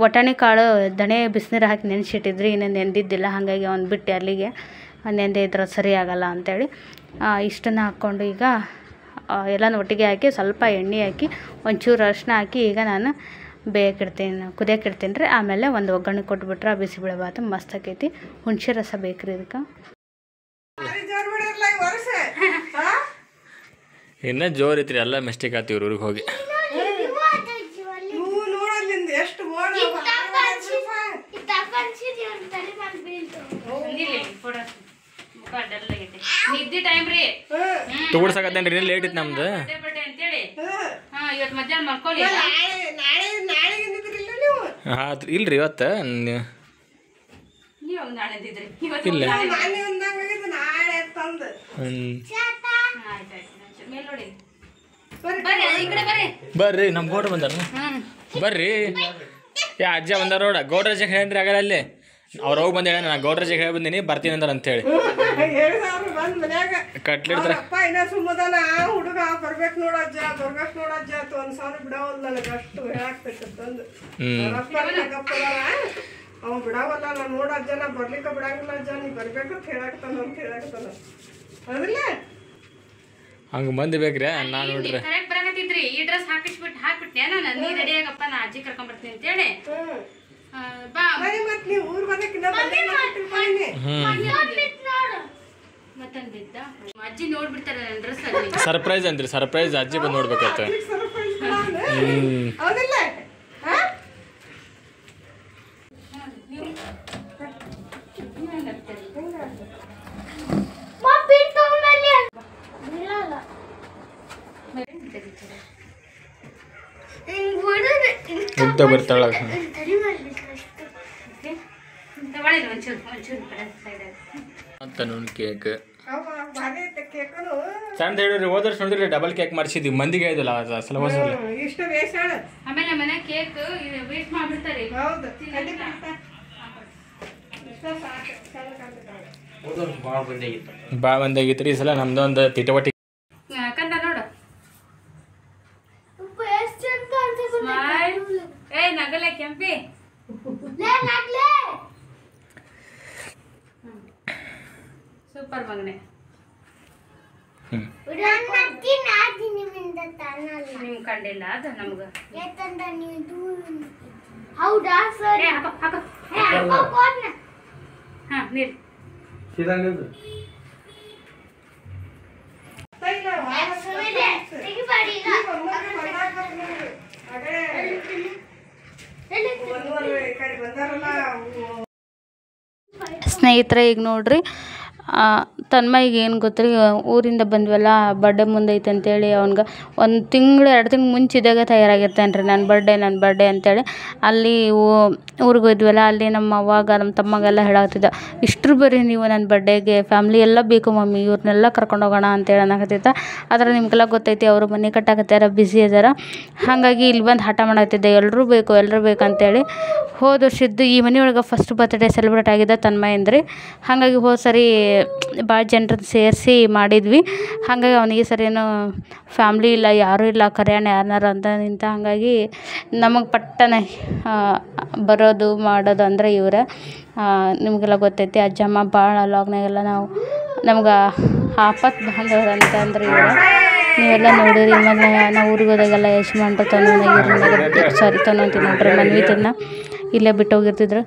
ವಟಾಣಿ ಕಾಳು ದಣೆ ಬಿಸಿನೀರು ಹಾಕಿ ನೆನೆಸಿಟ್ಟಿದ್ರಿ, ಇನ್ನೂ ನೆಂದಿದ್ದಿಲ್ಲ, ಹಾಗಾಗಿ ಅವ್ನು ಬಿಟ್ಟು ಅಲ್ಲಿಗೆ ನೆಂದೇ ಇದ್ರೆ ಸರಿ ಆಗಲ್ಲ ಅಂಥೇಳಿ ಇಷ್ಟನ್ನು ಹಾಕ್ಕೊಂಡು ಈಗ ಎಲ್ಲನೂ ಒಟ್ಟಿಗೆ ಹಾಕಿ ಸ್ವಲ್ಪ ಎಣ್ಣೆ ಹಾಕಿ ಒಂಚೂರು ಅರಿಶಿನ ಹಾಕಿ ಈಗ ನಾನು ಕುದಿಯೋಕೆ ಇಡ್ತೀನಿ ರೀ. ಆಮೇಲೆ ಒಂದು ಒಗ್ಗರಣೆ ಕೊಟ್ಬಿಟ್ರೆ ಬಿಸಿಬೇಳೆ ಭಾತ್ ಮಸ್ತ್ ಆಕೈತಿ. ಹುಣಸೆ ರಸ ಬೇಕ್ರಿ ಇದಕ್ಕೆ. ಇನ್ನೂ ಜೋರು ಐತ್ರಿ, ಎಲ್ಲ ಮಿಸ್ಟೇಕ್ ಆತೀವ್ರಿ ಊರಿಗೆ ಹೋಗಿ. ತೋಡ್ಸಕತ್ತೇನ್ರಿ ಲೇಟ್ ಇತ್ತು ನಮ್ದು. ಇಲ್ರಿ ಇವತ್ತು ಇಲ್ಲ ಬರ್ರಿ ನಮ್ಮ ಗೌಡ್ರ ಬಂದಾರ, ಬರ್ರಿ. ಅಜ್ಜ ಬಂದಾರ ನೋಡ, ಗೌಡ್ರ ಅಜ್ಜ ಹೇಳ್ರಿ ಆಗಲ್ಲ ಅಲ್ಲಿ ಅವ್ರು ಹೋಗಿ ಬಂದ ಹೇಳ, ನಾನು ಗೌಡ್ರ ಅಜ್ಜ ಹೇಳಿ ಬಂದೀನಿ ಬರ್ತೀನಿ ಅಂದಾರ ಅಂತೇಳಿ ಕಟ್ಲಿಡ್ತಾರ. ಹುಡುಗ ಬರ್ಬೇಕು ನೋಡಜ್ಜ ಅಂತ ಒಂದ್ಸಾರಿ ಬಿಡವಲ್ಲ ನನಗೆ ಅಷ್ಟು ಹೇಳಾಕ್ಬೇಕಂತಂದು ಅವ ಬಿಡವಲ್ಲ. ನಾನು ನೋಡಜ್ಜ ನಾ ಬರ್ಲಿಕ್ಕೆ ಬಿಡಂಗಿಲ್ಲ ಅಜ್ಜ, ನೀ ಬರ್ಬೇಕಂತ ಹೇಳಾಕ್ತಾನ ಅದಿಲ್ಲ ಹಂಗ ಮಂದಿ ಬೇಕ್ರಿ. ನಾನು ನೋಡ್ರಿ ಬರಾಕತ್ತಿದ್ರಿ ಈ ಡ್ರೆಸ್ ಹಾಕ್ಬಿಟ್ಟೆ ನಾನು, ನೀ ರೆಡಿ ಆಗಪ್ಪ, ನಾ ಅಜ್ಜಿ ಕರ್ಕೊಂಡ್ ಬರ್ತೀನಿ ಅಂತೇಳಿ ಅಜ್ಜಿ ನೋಡ್ಬಿಡ್ತಾರೆ ಡ್ರೆಸ್ ಅಲ್ಲಿ. ಸರ್ಪ್ರೈಸ್ ಅಂತ್ರಿ, ಸರ್ಪ್ರೈಸ್ ಅಜ್ಜಿ ಬಂದು ನೋಡ್ಬೇಕಂತ. ಇಂತ ಬರ್ತಾಳ ಅಂತ ನೋಡಿ ಕೇಕ್ ಚಂದ ಹೇಳಿರಿ. ಹೋದ ವರ್ಷ ನೋಡಿದ್ರಿ ಡಬಲ್ ಕೇಕ್ ಮಾಡಿಸಿದ್ವಿ, ಮಂದಿಗೆ ಆಯ್ತಲ್ಲ ಸಲ ಹೊಸ. ಆಮೇಲೆ ಮನೆ ಕೇಕ್ ವೇಸ್ಟ್ ಮಾಡ್ಬಿಡ್ತಾರೆ. ಭಾಳ ಮಂದಿಯಾಗಿತ್ತು ಈ ಸಲ. ನಮ್ದು ಒಂದು ತಿಟವಟಿ ಕಂದ ನೋಡು. ಏ ನಗಲೆ ಕೆಂಪಿ, ಸೂಪರ್ ಮಗನೆ. ನಿಮ್ ಕಂಡಿಲ್ಲ ಅದು ನಮ್ಗ. ಹಾ ನೀರು ಸ್ನೇಹಿತರೆ, ಈಗ ನೋಡ್ರಿ ತನ್ಮಯ್ಗೆ ಏನು ಗೊತ್ತ್ರಿ, ಊರಿಂದ ಬಂದ್ವಲ್ಲ, ಬರ್ಡೇ ಮುಂದೈತೆ ಅಂತೇಳಿ ಅವ್ನಿಗೆ 1 ತಿಂಗಳು 2 ತಿಂಗಳು ಮುಂಚಿದಾಗ ತಯಾರಾಗಿರ್ತಾನೆ ರೀ. ನನ್ನ ಬರ್ಡೇ ಅಂತೇಳಿ ಅಲ್ಲಿ ಊರಿಗೆ ಹೋದ್ವಲ್ಲ, ಅಲ್ಲಿ ನಮ್ಮ ಅವ್ವಾಗ ನಮ್ಮ ತಮ್ಮಗೆಲ್ಲ ಹೇಳಾಗ್ತಿದ್ದ, ಇಷ್ಟರು ಬರ್ರಿ ನೀವು ನನ್ನ ಬರ್ಡೇಗೆ, ಫ್ಯಾಮ್ಲಿ ಎಲ್ಲ ಬೇಕು ಮಮ್ಮಿ, ಇವ್ರನ್ನೆಲ್ಲ ಕರ್ಕೊಂಡು ಹೋಗೋಣ ಅಂತೇಳಿ ಅನ್ನಕತ್ತಿದ್ದ. ಆದರೆ ನಿಮ್ಗೆಲ್ಲ ಗೊತ್ತೈತಿ ಅವರು ಮನೆ ಕಟ್ಟಾಕತ್ತಾರ, ಬ್ಯುಸಿ ಇದಾರ, ಹಾಗಾಗಿ ಇಲ್ಲಿ ಬಂದು ಹಠ ಮಾಡಾಕ್ತಿದ್ದೆ, ಎಲ್ಲರೂ ಬೇಕು ಅಂತೇಳಿ. ಹೋದ ವರ್ಷದ್ದು ಈ ಮನೆಯೊಳಗೆ ಫಸ್ಟ್ ಬರ್ತ್ಡೇ ಸೆಲೆಬ್ರೇಟ್ ಆಗಿದ್ದ ತನ್ಮಯಂದ್ರಿ. ಹಾಗಾಗಿ ಹೋದ ಸರಿ ಭಾಳ ಜನರದ್ದು ಸೇರಿಸಿ ಮಾಡಿದ್ವಿ. ಹಾಗಾಗಿ ಅವನಿಗೆ ಸರಿಯೇನು ಫ್ಯಾಮ್ಲಿ ಇಲ್ಲ, ಯಾರೂ ಇಲ್ಲ, ಕರೆಯೋಣ ಯಾರನ್ನಾರು ಅಂತ ನಿಂತ. ಹಾಗಾಗಿ ನಮಗೆ ಪಟ್ಟನೆ ಬರೋದು ಮಾಡೋದು ಅಂದರೆ ಇವರೇ. ನಿಮಗೆಲ್ಲ ಗೊತ್ತೈತಿ, ಅಜ್ಜಮ್ಮ ಭಾಳ ಲಾಗ್ನಾಗೆಲ್ಲ ನಮ್ಗೆ ಆಪತ್ತು ಬಾಂಧವ್ರು ಅಂತಂದ್ರೆ ಇವರು. ನೀವೆಲ್ಲ ನೋಡಿರಿ, ಮೊನ್ನೆ ನಾವು ಊರಿಗೆ ಹೋದಾಗೆಲ್ಲ ಯಜಮಾನ್ರು ತನ್ನಂತ ನೋಡ್ರಿ ಮನ್ವಿತನ್ನ ಇಲ್ಲೇ ಬಿಟ್ಟು ಹೋಗಿರ್ತಿದ್ರು.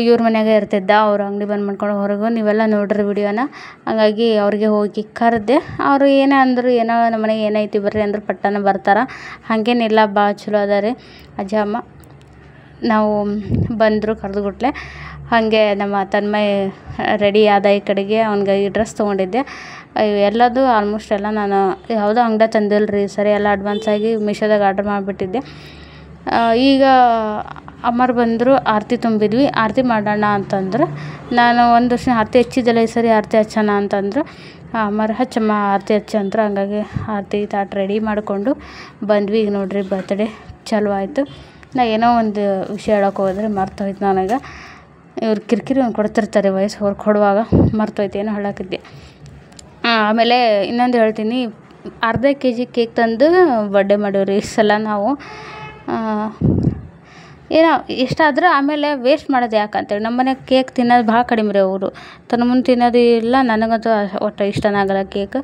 ಇವ್ರ ಮನೆಯಾಗೆ ಇರ್ತಿದ್ದ, ಅವ್ರು ಅಂಗಡಿ ಬಂದು ಮಾಡ್ಕೊಂಡು ಹೊರಗೆ. ನೀವೆಲ್ಲ ನೋಡ್ರಿ ವಿಡಿಯೋನ. ಹಾಗಾಗಿ ಅವ್ರಿಗೆ ಹೋಗಿ ಕರೆದೆ. ಅವರು ಏನೇ ಅಂದರು, ಏನೋ ನಮ್ಮ ಮನೆಗೆ ಏನೈತಿ ಬರ್ರಿ ಅಂದ್ರೆ ಪಟ್ಟನ ಬರ್ತಾರೆ. ಹಾಗೇನಿಲ್ಲ, ಭಾಳ ಚಲೋ ಅದ ರೀ ಅಜ್ಜ ಅಮ್ಮ. ನಾವು ಬಂದರು ಕರೆದುಬಿಟ್ಲೆ. ಹಾಗೆ ನಮ್ಮ ತನ್ಮಯ್ ರೆಡಿ ಆದ ಈ ಕಡೆಗೆ ಅವ್ನಿಗೆ ಈ ಡ್ರೆಸ್ ತೊಗೊಂಡಿದ್ದೆ. ಎಲ್ಲದು ಆಲ್ಮೋಸ್ಟ್ ಎಲ್ಲ ನಾನು ಯಾವುದೋ ಅಂಗಡಿ ತಂದಿಲ್ಲ ರೀ, ಸರಿ ಎಲ್ಲ ಅಡ್ವಾನ್ಸಾಗಿ ಮೀಶೋದಾಗ ಆರ್ಡ್ರ್ ಮಾಡಿಬಿಟ್ಟಿದ್ದೆ. ಈಗ ಅಮ್ಮರು ಬಂದರು, ಆರತಿ ತುಂಬಿದ್ವಿ. ಆರತಿ ಮಾಡೋಣ ಅಂತಂದ್ರೆ ನಾನು ಒಂದು ವರ್ಷ ಆರತಿ ಹಚ್ಚಿದ್ದೆಲ್ಲ, ಈ ಸರಿ ಆರತಿ ಹಚ್ಚೋಣ ಅಂತಂದ್ರೆ ಅಮ್ಮರು ಹಚ್ಚಮ್ಮ ಆರತಿ ಹಚ್ಚ ಅಂತಾರೆ. ಹಂಗಾಗಿ ಆರತಿ ತಾಟ್ ರೆಡಿ ಮಾಡಿಕೊಂಡು ಬಂದ್ವಿ. ಈಗ ನೋಡಿರಿ ಬರ್ತ್ಡೇ ಚಲೋ ಆಯಿತು. ನಾ ಏನೋ ಒಂದು ವಿಷಯ ಹೇಳೋಕೆ ಹೋದರೆ ಮರ್ತೋಯ್ತು ನನಗೆ. ಇವ್ರು ಕಿರಿಕಿರಿ ಒಂದು ಕೊಡ್ತಿರ್ತಾರೆ ವಯಸ್ಸು ಅವ್ರು ಕೊಡುವಾಗ, ಮರ್ತೋಯ್ತು ಏನೋ ಹೇಳೋಕಿದ್ದೆ. ಆಮೇಲೆ ಇನ್ನೊಂದು ಹೇಳ್ತೀನಿ, ಅರ್ಧ kg ಕೇಕ್ ತಂದು ಬರ್ಡೇ ಮಾಡೀವ್ರಿ ಈ ಸಲ ನಾವು. ಏನೋ ಎಷ್ಟಾದರೂ ಆಮೇಲೆ ವೇಸ್ಟ್ ಮಾಡೋದು ಯಾಕಂತೇಳಿ ನಮ್ಮ ಮನ್ಯಾಗ ಕೇಕ್ ತಿನ್ನೋದು ಭಾಳ ಕಡಿಮೆ ರೀ. ಅವರು ತನ್ನ ಮುಂದೆ ತಿನ್ನೋದು ಇಲ್ಲ, ನನಗಂತೂ ಒಟ್ಟು ಇಷ್ಟನೇ ಆಗಲ್ಲ ಕೇಕ್.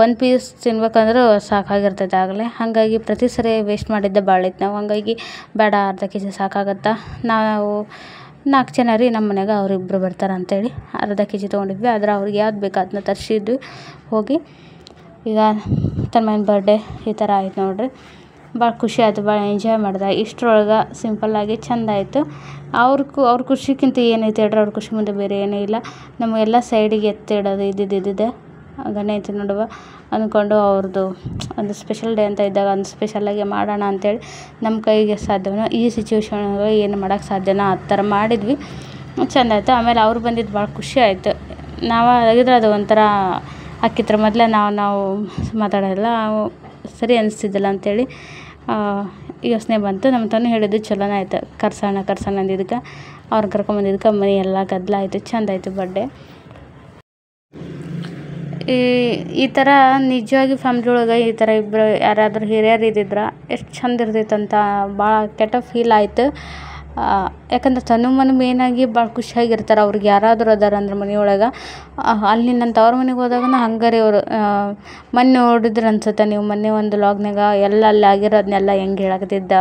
ಒಂದು ಪೀಸ್ ತಿನ್ಬೇಕಂದ್ರೂ ಸಾಕಾಗಿರ್ತೈತೆ ಆಗಲೇ. ಹಾಗಾಗಿ ಪ್ರತಿ ಸರಿ ವೇಸ್ಟ್ ಮಾಡಿದ್ದೆ ಭಾಳ ಐತೆ ನಾವು. ಹಾಗಾಗಿ ಬೇಡ, ಅರ್ಧ kg ಸಾಕಾಗತ್ತಾ, ನಾವು 4 ಜನ ರೀ ನಮ್ಮ ಮನ್ಯಾಗ, ಅವರಿಬ್ಬರು ಬರ್ತಾರೆ ಅಂತೇಳಿ ಅರ್ಧ kg ತೊಗೊಂಡಿದ್ವಿ. ಆದ್ರೆ ಅವ್ರಿಗೆ ಯಾವ್ದು ಬೇಕು ಅದನ್ನ ತರಿಸಿದ್ವಿ ಹೋಗಿ. ಈಗ ತನ್ನ ಬರ್ಡೇ ಈ ಥರ ಆಯ್ತು ನೋಡಿರಿ. ಭಾಳ ಖುಷಿ ಆಯಿತು, ಭಾಳ ಎಂಜಾಯ್ ಮಾಡಿದೆ. ಇಷ್ಟರೊಳಗೆ ಸಿಂಪಲ್ಲಾಗಿ ಚೆಂದ ಆಯಿತು. ಅವ್ರ ಖುಷಿಗಿಂತ ಏನೈತೆ ಹೇಳ್ರಿ, ಅವ್ರ ಖುಷಿ ಮುಂದೆ ಬೇರೆ ಏನೂ ಇಲ್ಲ. ನಮಗೆಲ್ಲ ಸೈಡಿಗೆ ಎತ್ತಿಡೋದು ಇದ್ದಿದ್ದೆ ಗಣೆ ಐತಿ ನೋಡುವ ಅಂದ್ಕೊಂಡು ಅವ್ರದ್ದು ಒಂದು ಸ್ಪೆಷಲ್ ಡೇ ಅಂತ ಇದ್ದಾಗ ಒಂದು ಸ್ಪೆಷಲಾಗಿ ಮಾಡೋಣ ಅಂಥೇಳಿ ನಮ್ಮ ಕೈಗೆ ಸಾಧ್ಯವೋ ಈ ಸಿಚುವೇಶನ್ಗೆ ಏನು ಮಾಡೋಕ್ಕೆ ಸಾಧ್ಯನೋ ಆ ಥರ ಮಾಡಿದ್ವಿ. ಚೆಂದ ಆಯಿತು. ಆಮೇಲೆ ಅವ್ರು ಬಂದಿದ್ದು ಭಾಳ ಖುಷಿ ಆಯಿತು. ನಾವು ಆಗಿದ್ರೆ ಅದು ಒಂಥರ ಹಾಕಿತ್ರ ಮೊದಲೇ ನಾವು ಮಾತಾಡೋದಿಲ್ಲ, ಸರಿ ಅನಿಸ್ತಿದ್ದಿಲ್ಲ ಅಂಥೇಳಿ ಯೋಚನೆ ಬಂತು. ನಮ್ಮ ತನು ಹೇಳಿದ್ದು ಚಲೋನೇ ಆಯಿತು, ಕರ್ಸೋಣ ಅಂದಿದ್ದಕ್ಕೆ ಅವ್ರನ್ನ ಕರ್ಕೊಂಬಂದಿದ್ದಕ್ಕೆ ಮನೆ ಎಲ್ಲ ಗದ್ದಲ ಆಯಿತು. ಚೆಂದ ಆಯಿತು ಬರ್ಡೇ. ಈ ಥರ ನಿಜವಾಗಿ ಫ್ಯಾಮ್ಲಿ ಒಳಗೆ ಈ ಥರ ಇಬ್ಬರು ಯಾರಾದರೂ ಹಿರಿಯರು ಇದ್ದಿದ್ರೆ ಎಷ್ಟು ಚಂದ ಇರ್ತೈತಂತ ಭಾಳ ಕೆಟ್ಟ ಫೀಲ್ ಆಯಿತು. ಯಾಕಂದ್ರೆ ತನು ಮನೆ ಮೇಯ್ನಾಗಿ ಭಾಳ ಖುಷಿಯಾಗಿರ್ತಾರೆ. ಅವ್ರಿಗೆ ಯಾರಾದರೂ ಅದಾರ ಅಂದ್ರೆ ಮನೆಯೊಳಗೆ. ಅಲ್ಲಿ ನನ್ನ ತವ್ರ ಮನೆಗೆ ಹೋದಾಗ ಹಂಗಾರೆ ಅವರು ಮೊನ್ನೆ ನೋಡಿದ್ರೆ ಅನ್ಸುತ್ತೆ ನೀವು, ಮೊನ್ನೆ ಒಂದು ಲಾಗ್ನಾಗ ಎಲ್ಲ ಅಲ್ಲಿ ಆಗಿರೋದನ್ನೆಲ್ಲ ಹೆಂಗೆ ಹೇಳಕತ್ತಿದ್ದ,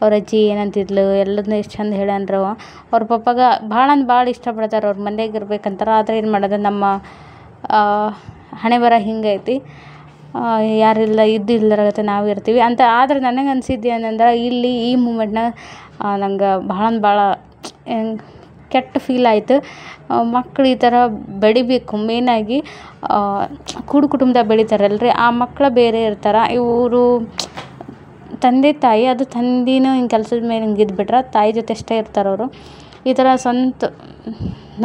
ಅವ್ರ ಅಜ್ಜಿ ಏನಂತಿದ್ಲು ಎಲ್ಲದನ್ನೂ ಎಷ್ಟು ಚಂದ ಹೇಳ್ಯಾನ್ರು. ಅವ್ರ ಪಪ್ಪಾಗ ಭಾಳ ಇಷ್ಟಪಡ್ತಾರೆ, ಅವ್ರ ಮನೆಯಾಗ ಇರ್ಬೇಕಂತಾರೆ. ಆದರೆ ಏನು ಮಾಡೋದು, ನಮ್ಮ ಹಣೆ ಬರ ಹಿಂಗೈತಿ, ಯಾರಿಲ್ಲ ಇಲ್ಲರಾಗತ್ತೆ ನಾವು ಇರ್ತೀವಿ ಅಂತ. ಆದರೆ ನನಗೆ ಅನಿಸಿದ್ದು ಏನಂದ್ರೆ ಇಲ್ಲಿ ಈ ಮೂಮೆಂಟ್ನಾಗ ನಂಗೆ ಭಾಳ ಕೆಟ್ಟ ಫೀಲ್ ಆಯಿತು. ಮಕ್ಳು ಈ ಥರ ಬೆಳಿಬೇಕು. ಮೇಯ್ನಾಗಿ ಕೂಡು ಕುಟುಂಬದಾಗ ಬೆಳಿತಾರಲ್ರಿ, ಆ ಮಕ್ಕಳು ಬೇರೆ ಇರ್ತಾರೆ. ಇವರು ತಂದೆ ತಾಯಿ, ಅದು ತಂದೆನೂ ಹಿಂಗೆ ಕೆಲಸದ ಮೇಲೆ ಹಿಂಗೆ ಇದ್ಬಿಟ್ರೆ ತಾಯಿ ಜೊತೆ ಅಷ್ಟೇ ಇರ್ತಾರೆ ಅವರು. ಈ ಥರ ಸ್ವಂತ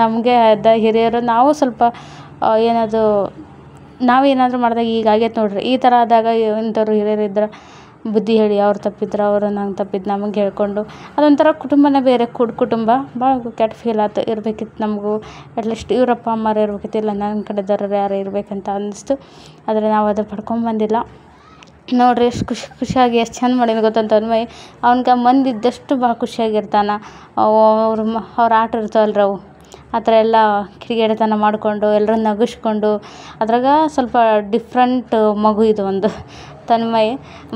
ನಮಗೆ ಅದ ಹಿರಿಯರು ನಾವು ಸ್ವಲ್ಪ ಏನದು ನಾವೇನಾದರೂ ಮಾಡಿದಾಗ ಈಗ ಆಗೈತೆ ನೋಡಿರಿ. ಈ ಥರ ಆದಾಗ ಇಂಥವ್ರು ಹಿರಿಯರು ಇದ್ರೆ ಬುದ್ಧಿ ಹೇಳಿ, ಅವ್ರು ತಪ್ಪಿದ್ರೆ ಅವರು ನಂಗೆ ತಪ್ಪಿದ್ದು ನಮಗೆ ಹೇಳ್ಕೊಂಡು ಅದೊಂಥರ ಕುಟುಂಬನೇ ಬೇರೆ, ಕುಟುಂಬ. ಭಾಳ ಕೆಟ್ಟ ಫೀಲ್ ಆಯ್ತು. ಇರಬೇಕಿತ್ತು ನಮಗೂ ಅಟ್ಲೀಸ್ಟ್ ಇವರಪ್ಪ ಅಮ್ಮರು ಇರ್ಬೇಕಿತ್ತು, ಇಲ್ಲ ನನ್ನ ಕಡೆದವ್ರು ಯಾರು ಇರಬೇಕಂತ ಅನ್ನಿಸ್ತು. ಆದರೆ ನಾವು ಅದು ಪಡ್ಕೊಂಬಂದಿಲ್ಲ ನೋಡಿರಿ. ಎಷ್ಟು ಖುಷಿಯಾಗಿ ಎಷ್ಟು ಚೆಂದ ಮಾಡೀನಿ ಗೊತ್ತಂತ ಅನ್ವಯ್. ಅವ್ನಿಗೆ ಮಂದಿ ಇದ್ದಷ್ಟು ಭಾಳ ಖುಷಿಯಾಗಿರ್ತಾನೆ. ಅವ್ರ ಆಟ ಇರ್ತಾವಲ್ರಿ ಅವು, ಆ ಥರ ಎಲ್ಲ ಕಿಡಿಗೇಡಿತನ ಮಾಡಿಕೊಂಡು ಎಲ್ಲರೂ ನಗಿಸ್ಕೊಂಡು, ಅದ್ರಾಗ ಸ್ವಲ್ಪ ಡಿಫ್ರೆಂಟ್ ಮಗು ಇದು ಒಂದು ತನ್ಮಯ್.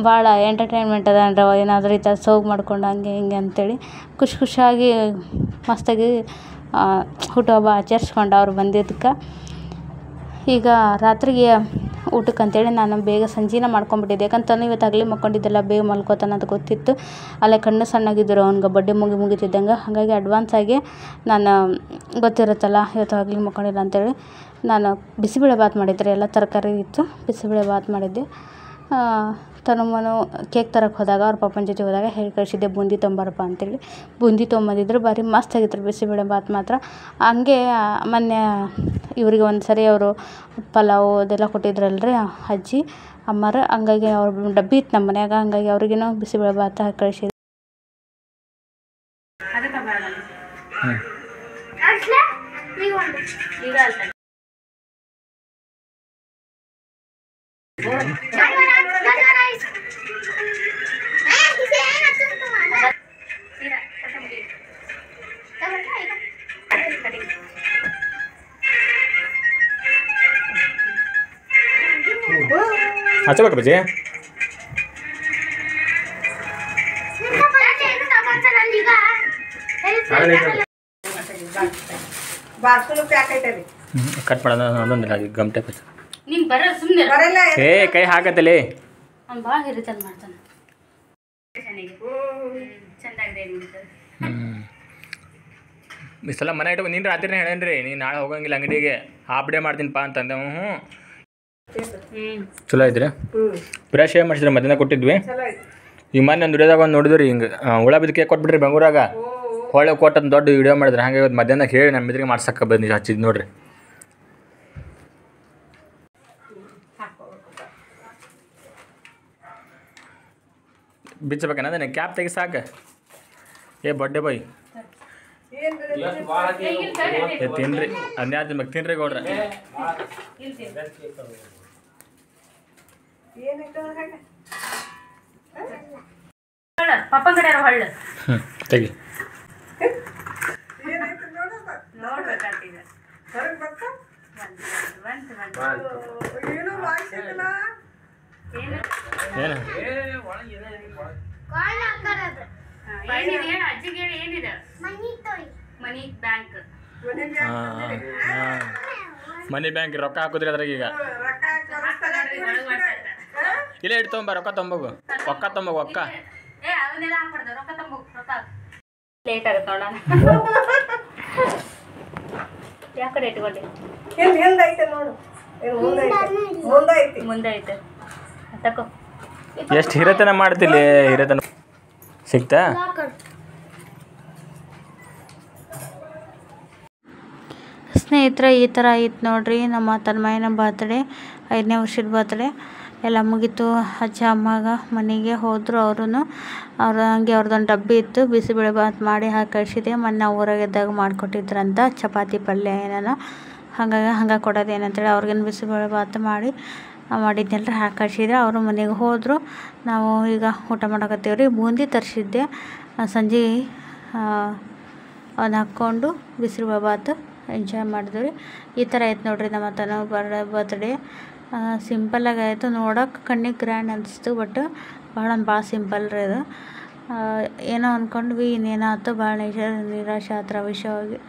ಭಾಳ ಎಂಟರ್ಟೈನ್ಮೆಂಟ್ ಅದ ಅಂದ್ರೆ ಏನಾದರೂ ಈ ಥರ ಸೋಗು ಮಾಡ್ಕೊಂಡು ಹಂಗೆ ಹಿಂಗೆ ಅಂಥೇಳಿ ಖುಷಿಯಾಗಿ ಮಸ್ತಾಗಿ ಹುಟ್ಟುಹಬ್ಬ ಆಚರಿಸ್ಕೊಂಡು ಅವ್ರು ಬಂದಿದ್ದಕ್ಕೆ. ಈಗ ರಾತ್ರಿಗೆ ಊಟಕ್ಕೆ ಅಂತೇಳಿ ನಾನು ಬೇಗ ಸಂಜೆನೇ ಮಾಡ್ಕೊಂಬಿಟ್ಟಿದ್ದೆ. ಯಾಕಂತಂದ್ರೆ ಇವತ್ತು ಹಗಲಿ ಮಲ್ಕೊಂಡಿದ್ದೆಲ್ಲ ಬೇಗ ಮಲ್ಕೋತಾನೆ ಅಂತ ಗೊತ್ತಿತ್ತು. ಅಲ್ಲೇ ಕಣ್ಣು ಸಣ್ಣಗಿದ್ದರು ಅವ್ನಿಗೆ ಬಡ್ಡೆ ಮುಗಿತಿದ್ದಂಗೆ. ಹಾಗಾಗಿ ಅಡ್ವಾನ್ಸಾಗಿ ನಾನು ಗೊತ್ತಿರುತ್ತಲ್ಲ ಇವತ್ತು ಹಗಲಿ ಮಲ್ಕೊಂಡಿಲ್ಲ ಅಂತೇಳಿ ನಾನು ಬಿಸಿಬೇಳೆ ಬಾತ್ ಮಾಡಿದ್ದೆ. ಎಲ್ಲ ತರಕಾರಿ ಇತ್ತು, ಬಿಸಿಬೇಳೆ ಬಾತ್ ಮಾಡಿದ್ದೆ. ತನುಮನು ಕೇಕ್ ತರಕ್ಕೆ ಹೋದಾಗ ಅವ್ರ ಪಪ್ಪನ ಜೊತೆ ಹೋದಾಗ ಹೇಳಿ ಕಳಿಸಿದ್ದೆ ಬೂಂದಿ ತೊಂಬರಪ್ಪ ಅಂತೇಳಿ. ಬೂಂದಿ ತೊಗೊಂಬಂದಿದ್ರು, ಭಾರಿ ಮಸ್ತ್ ಆಗಿತ್ತು ಬಿಸಿಬೇಳೆ ಬಾತ್ ಮಾತ್ರ. ಹಂಗೆ ಮೊನ್ನೆ ಇವರಿಗೆ ಒಂದು ಸರಿ ಅವರು ಪಲಾವು ಅದೆಲ್ಲ ಕೊಟ್ಟಿದ್ರಲ್ರಿ ಅಜ್ಜಿ ಅಮ್ಮರು. ಹಂಗಾಗಿ ಅವ್ರ ಡಬ್ಬಿ ಇತ್ತು ನಮ್ಮ ಮನ್ಯಾಗ, ಹಂಗಾಗಿ ಅವ್ರಿಗೇನೋ ಬಿಸಿಬೇಳೆ ಬಾತ್ ಹಾಕಿ ಕಳಿಸಿದ್ದೆ. ಹಚ್ಚಬೇಕು ಬಜ್ಜಿ. ಕಟ್ ಮಾಡೋಣ ಅದೊಂದಿಲ್ಲ ಗಮ್ಟೆ ನೀನು ಬರೋ ಸುಮ್ಮನೆ ಏ ಕೈ ಹಾಕತ್ತಲೇ. ಅವ್ನು ಭಾಳ ಹಿರಿತನ ಮಾಡ್ತಾನೆ. ಚೆಂದಾಗಿದೆ ಈ ಸಲ ಮನೆ ಇಟ್ಟು ನೀನು ರಾತ್ರಿನೇ ಹೇಳೇನ್ರಿ, ನೀನು ನಾಳೆ ಹೋಗಂಗಿಲ್ಲ ಅಂಗಡಿಗೆ, ಹಾಫ್ ಡೇ ಮಾಡ್ತೀನಿಪ್ಪ ಅಂತಂದೆ. ಚಲೋ ಐತ್ರಿ. ಫ್ರೆಶ್ ಏನು ಮಾಡಿಸಿದ್ರೆ ಮಧ್ಯಾಹ್ನ ಕೊಟ್ಟಿದ್ವಿ. ಈಗ ಮೊನ್ನೆ ಒಂದು ವಿಡಿಯೋದಾಗ ಒಂದು ನೋಡಿದ್ರಿ, ಹಿಂಗೆ ಹುಳ ಬಿದ್ದು ಕೇಕ್ ಕೊಟ್ಬಿಟ್ರಿ ಬೆಂಗಳೂರಾಗ. ಹೊಳೆ ಕೊಟ್ಟಂದು ದೊಡ್ಡ ವಿಡಿಯೋ ಮಾಡಿದ್ರೆ. ಹಾಗೆ ಇವತ್ತು ಮಧ್ಯಾಹ್ನ ಹೇಳಿ ನಮ್ಮ ಇದ್ರಿಗೆ ಮಾಡ್ಸಕ್ಕೆ ಬಂದು ಹಚ್ಚಿದ್ದು ನೋಡ್ರಿ. ಬಿಚ್ಚಬೇಕನ್ನ ಅದನ್ನ ಕ್ಯಾಪ್ ತೆಗಿ ಸಾಕು. ಏ ಬಡ್ಡೆ ಬಾಯ್ ಏ ತಿನ್ರಿ ಅನ್ಯಾದ ಮಗ ತಿನ್ರಿ ಗೌಡ್ರ. ಪಪ್ಪ ಕಡೆ ಹೊಳ್ಳು ತೆಗಿ. ನೋಡ್ಬೇಕಂತೀಗ ಏನು ಅಜ್ಜಿಗೆ ಹೇಳಿ ಏನಿದೆ ಮನಿ ಬ್ಯಾಂಕ್. ಮನಿ ಬ್ಯಾಂಕ್ ರೊಕ್ಕ ಹಾಕುದ್ರಿ ಅದ್ರಾಗ ಈಗ ಇಲ್ಲೇ ಇಟ್ಟು ತೊಗೊಂಬ ರೊಕ್ಕ ತೊಂಬೋಗು ಒಕ್ಕ ತೊಂಬೋಗು ಒಕ್ಕ. ಲೇಟ್ ಆಗುತ್ತೆ ನೋಡೋಣ. ಯಾಕಡೆ ಇಟ್ಕೊಂಡೆ ಮುಂದೆ ಐತೆ ತಕೋ. ಎಷ್ಟು ಹಿರೇತನ ಮಾಡ್ತಿಲ್ಲ ಹಿರೇತನ ಸಿಗ್ತಾ. ಸ್ನೇಹಿತರೆ ಈ ಥರ ಇತ್ತು ನೋಡ್ರಿ ನಮ್ಮ ತನ್ಮಯನ ಬರ್ತ್ಡೇ, 5ನೇ ವರ್ಷದ ಬರ್ತ್ಡೇ ಎಲ್ಲ ಮುಗೀತು. ಅಜ್ಜ ಅಮ್ಮಗ ಮನೆಗೆ ಹೋದರು. ಅವ್ರು ಹಂಗೆ ಅವ್ರದ್ದೊಂದು ಡಬ್ಬಿ ಇತ್ತು, ಬಿಸಿಬೇಳೆ ಭಾತ್ ಮಾಡಿ ಹಾಕಿ ಕಳಿಸಿದೆ. ಮೊನ್ನೆ ಊರಾಗಿದ್ದಾಗ ಮಾಡಿಕೊಟ್ಟಿದ್ರಂತ ಚಪಾತಿ ಪಲ್ಯ ಏನಾನ, ಹಂಗೆ ಕೊಡೋದು ಏನಂತೇಳಿ ಅವ್ರಿಗೇನು ಬಿಸಿಬೇಳೆ ಭಾತ್ ಮಾಡಿದ್ನೆಲ್ಲರಿ ಹಾಕಿ ಕಳಿಸಿದೆ. ಅವರು ಮನೆಗೆ ಹೋದರು. ನಾವು ಈಗ ಊಟ ಮಾಡಕತ್ತೀವಿ ರೀ. ಬೂಂದಿ ತರಿಸಿದ್ದೆ ಸಂಜೆ, ಅದನ್ನ ಹಾಕ್ಕೊಂಡು ಬಿಸಿಬೇಳೆ ಭಾತ್ ಎಂಜಾಯ್ ಮಾಡಿದ್ವಿ ರೀ. ಈ ಥರ ಆಯ್ತು ನೋಡ್ರಿ ನಮ್ಮ ತನ್ನ ಬರ್ತ್ಡೇ. ಸಿಂಪಲ್ಲಾಗಿ ಆಯಿತು, ನೋಡೋಕೆ ಕಣ್ಣಿಗೆ ಗ್ರ್ಯಾಂಡ್ ಅನಿಸ್ತು, ಬಟ್ ಭಾಳ ಸಿಂಪಲ್ ರೀ ಅದು. ಏನೋ ಅಂದ್ಕೊಂಡ್ವಿ, ಇನ್ನೇನಾಯ್ತು ಭಾಳ ನಿರಾಶೆ ಆ ಥರ ವಿಷಯವಾಗಿ.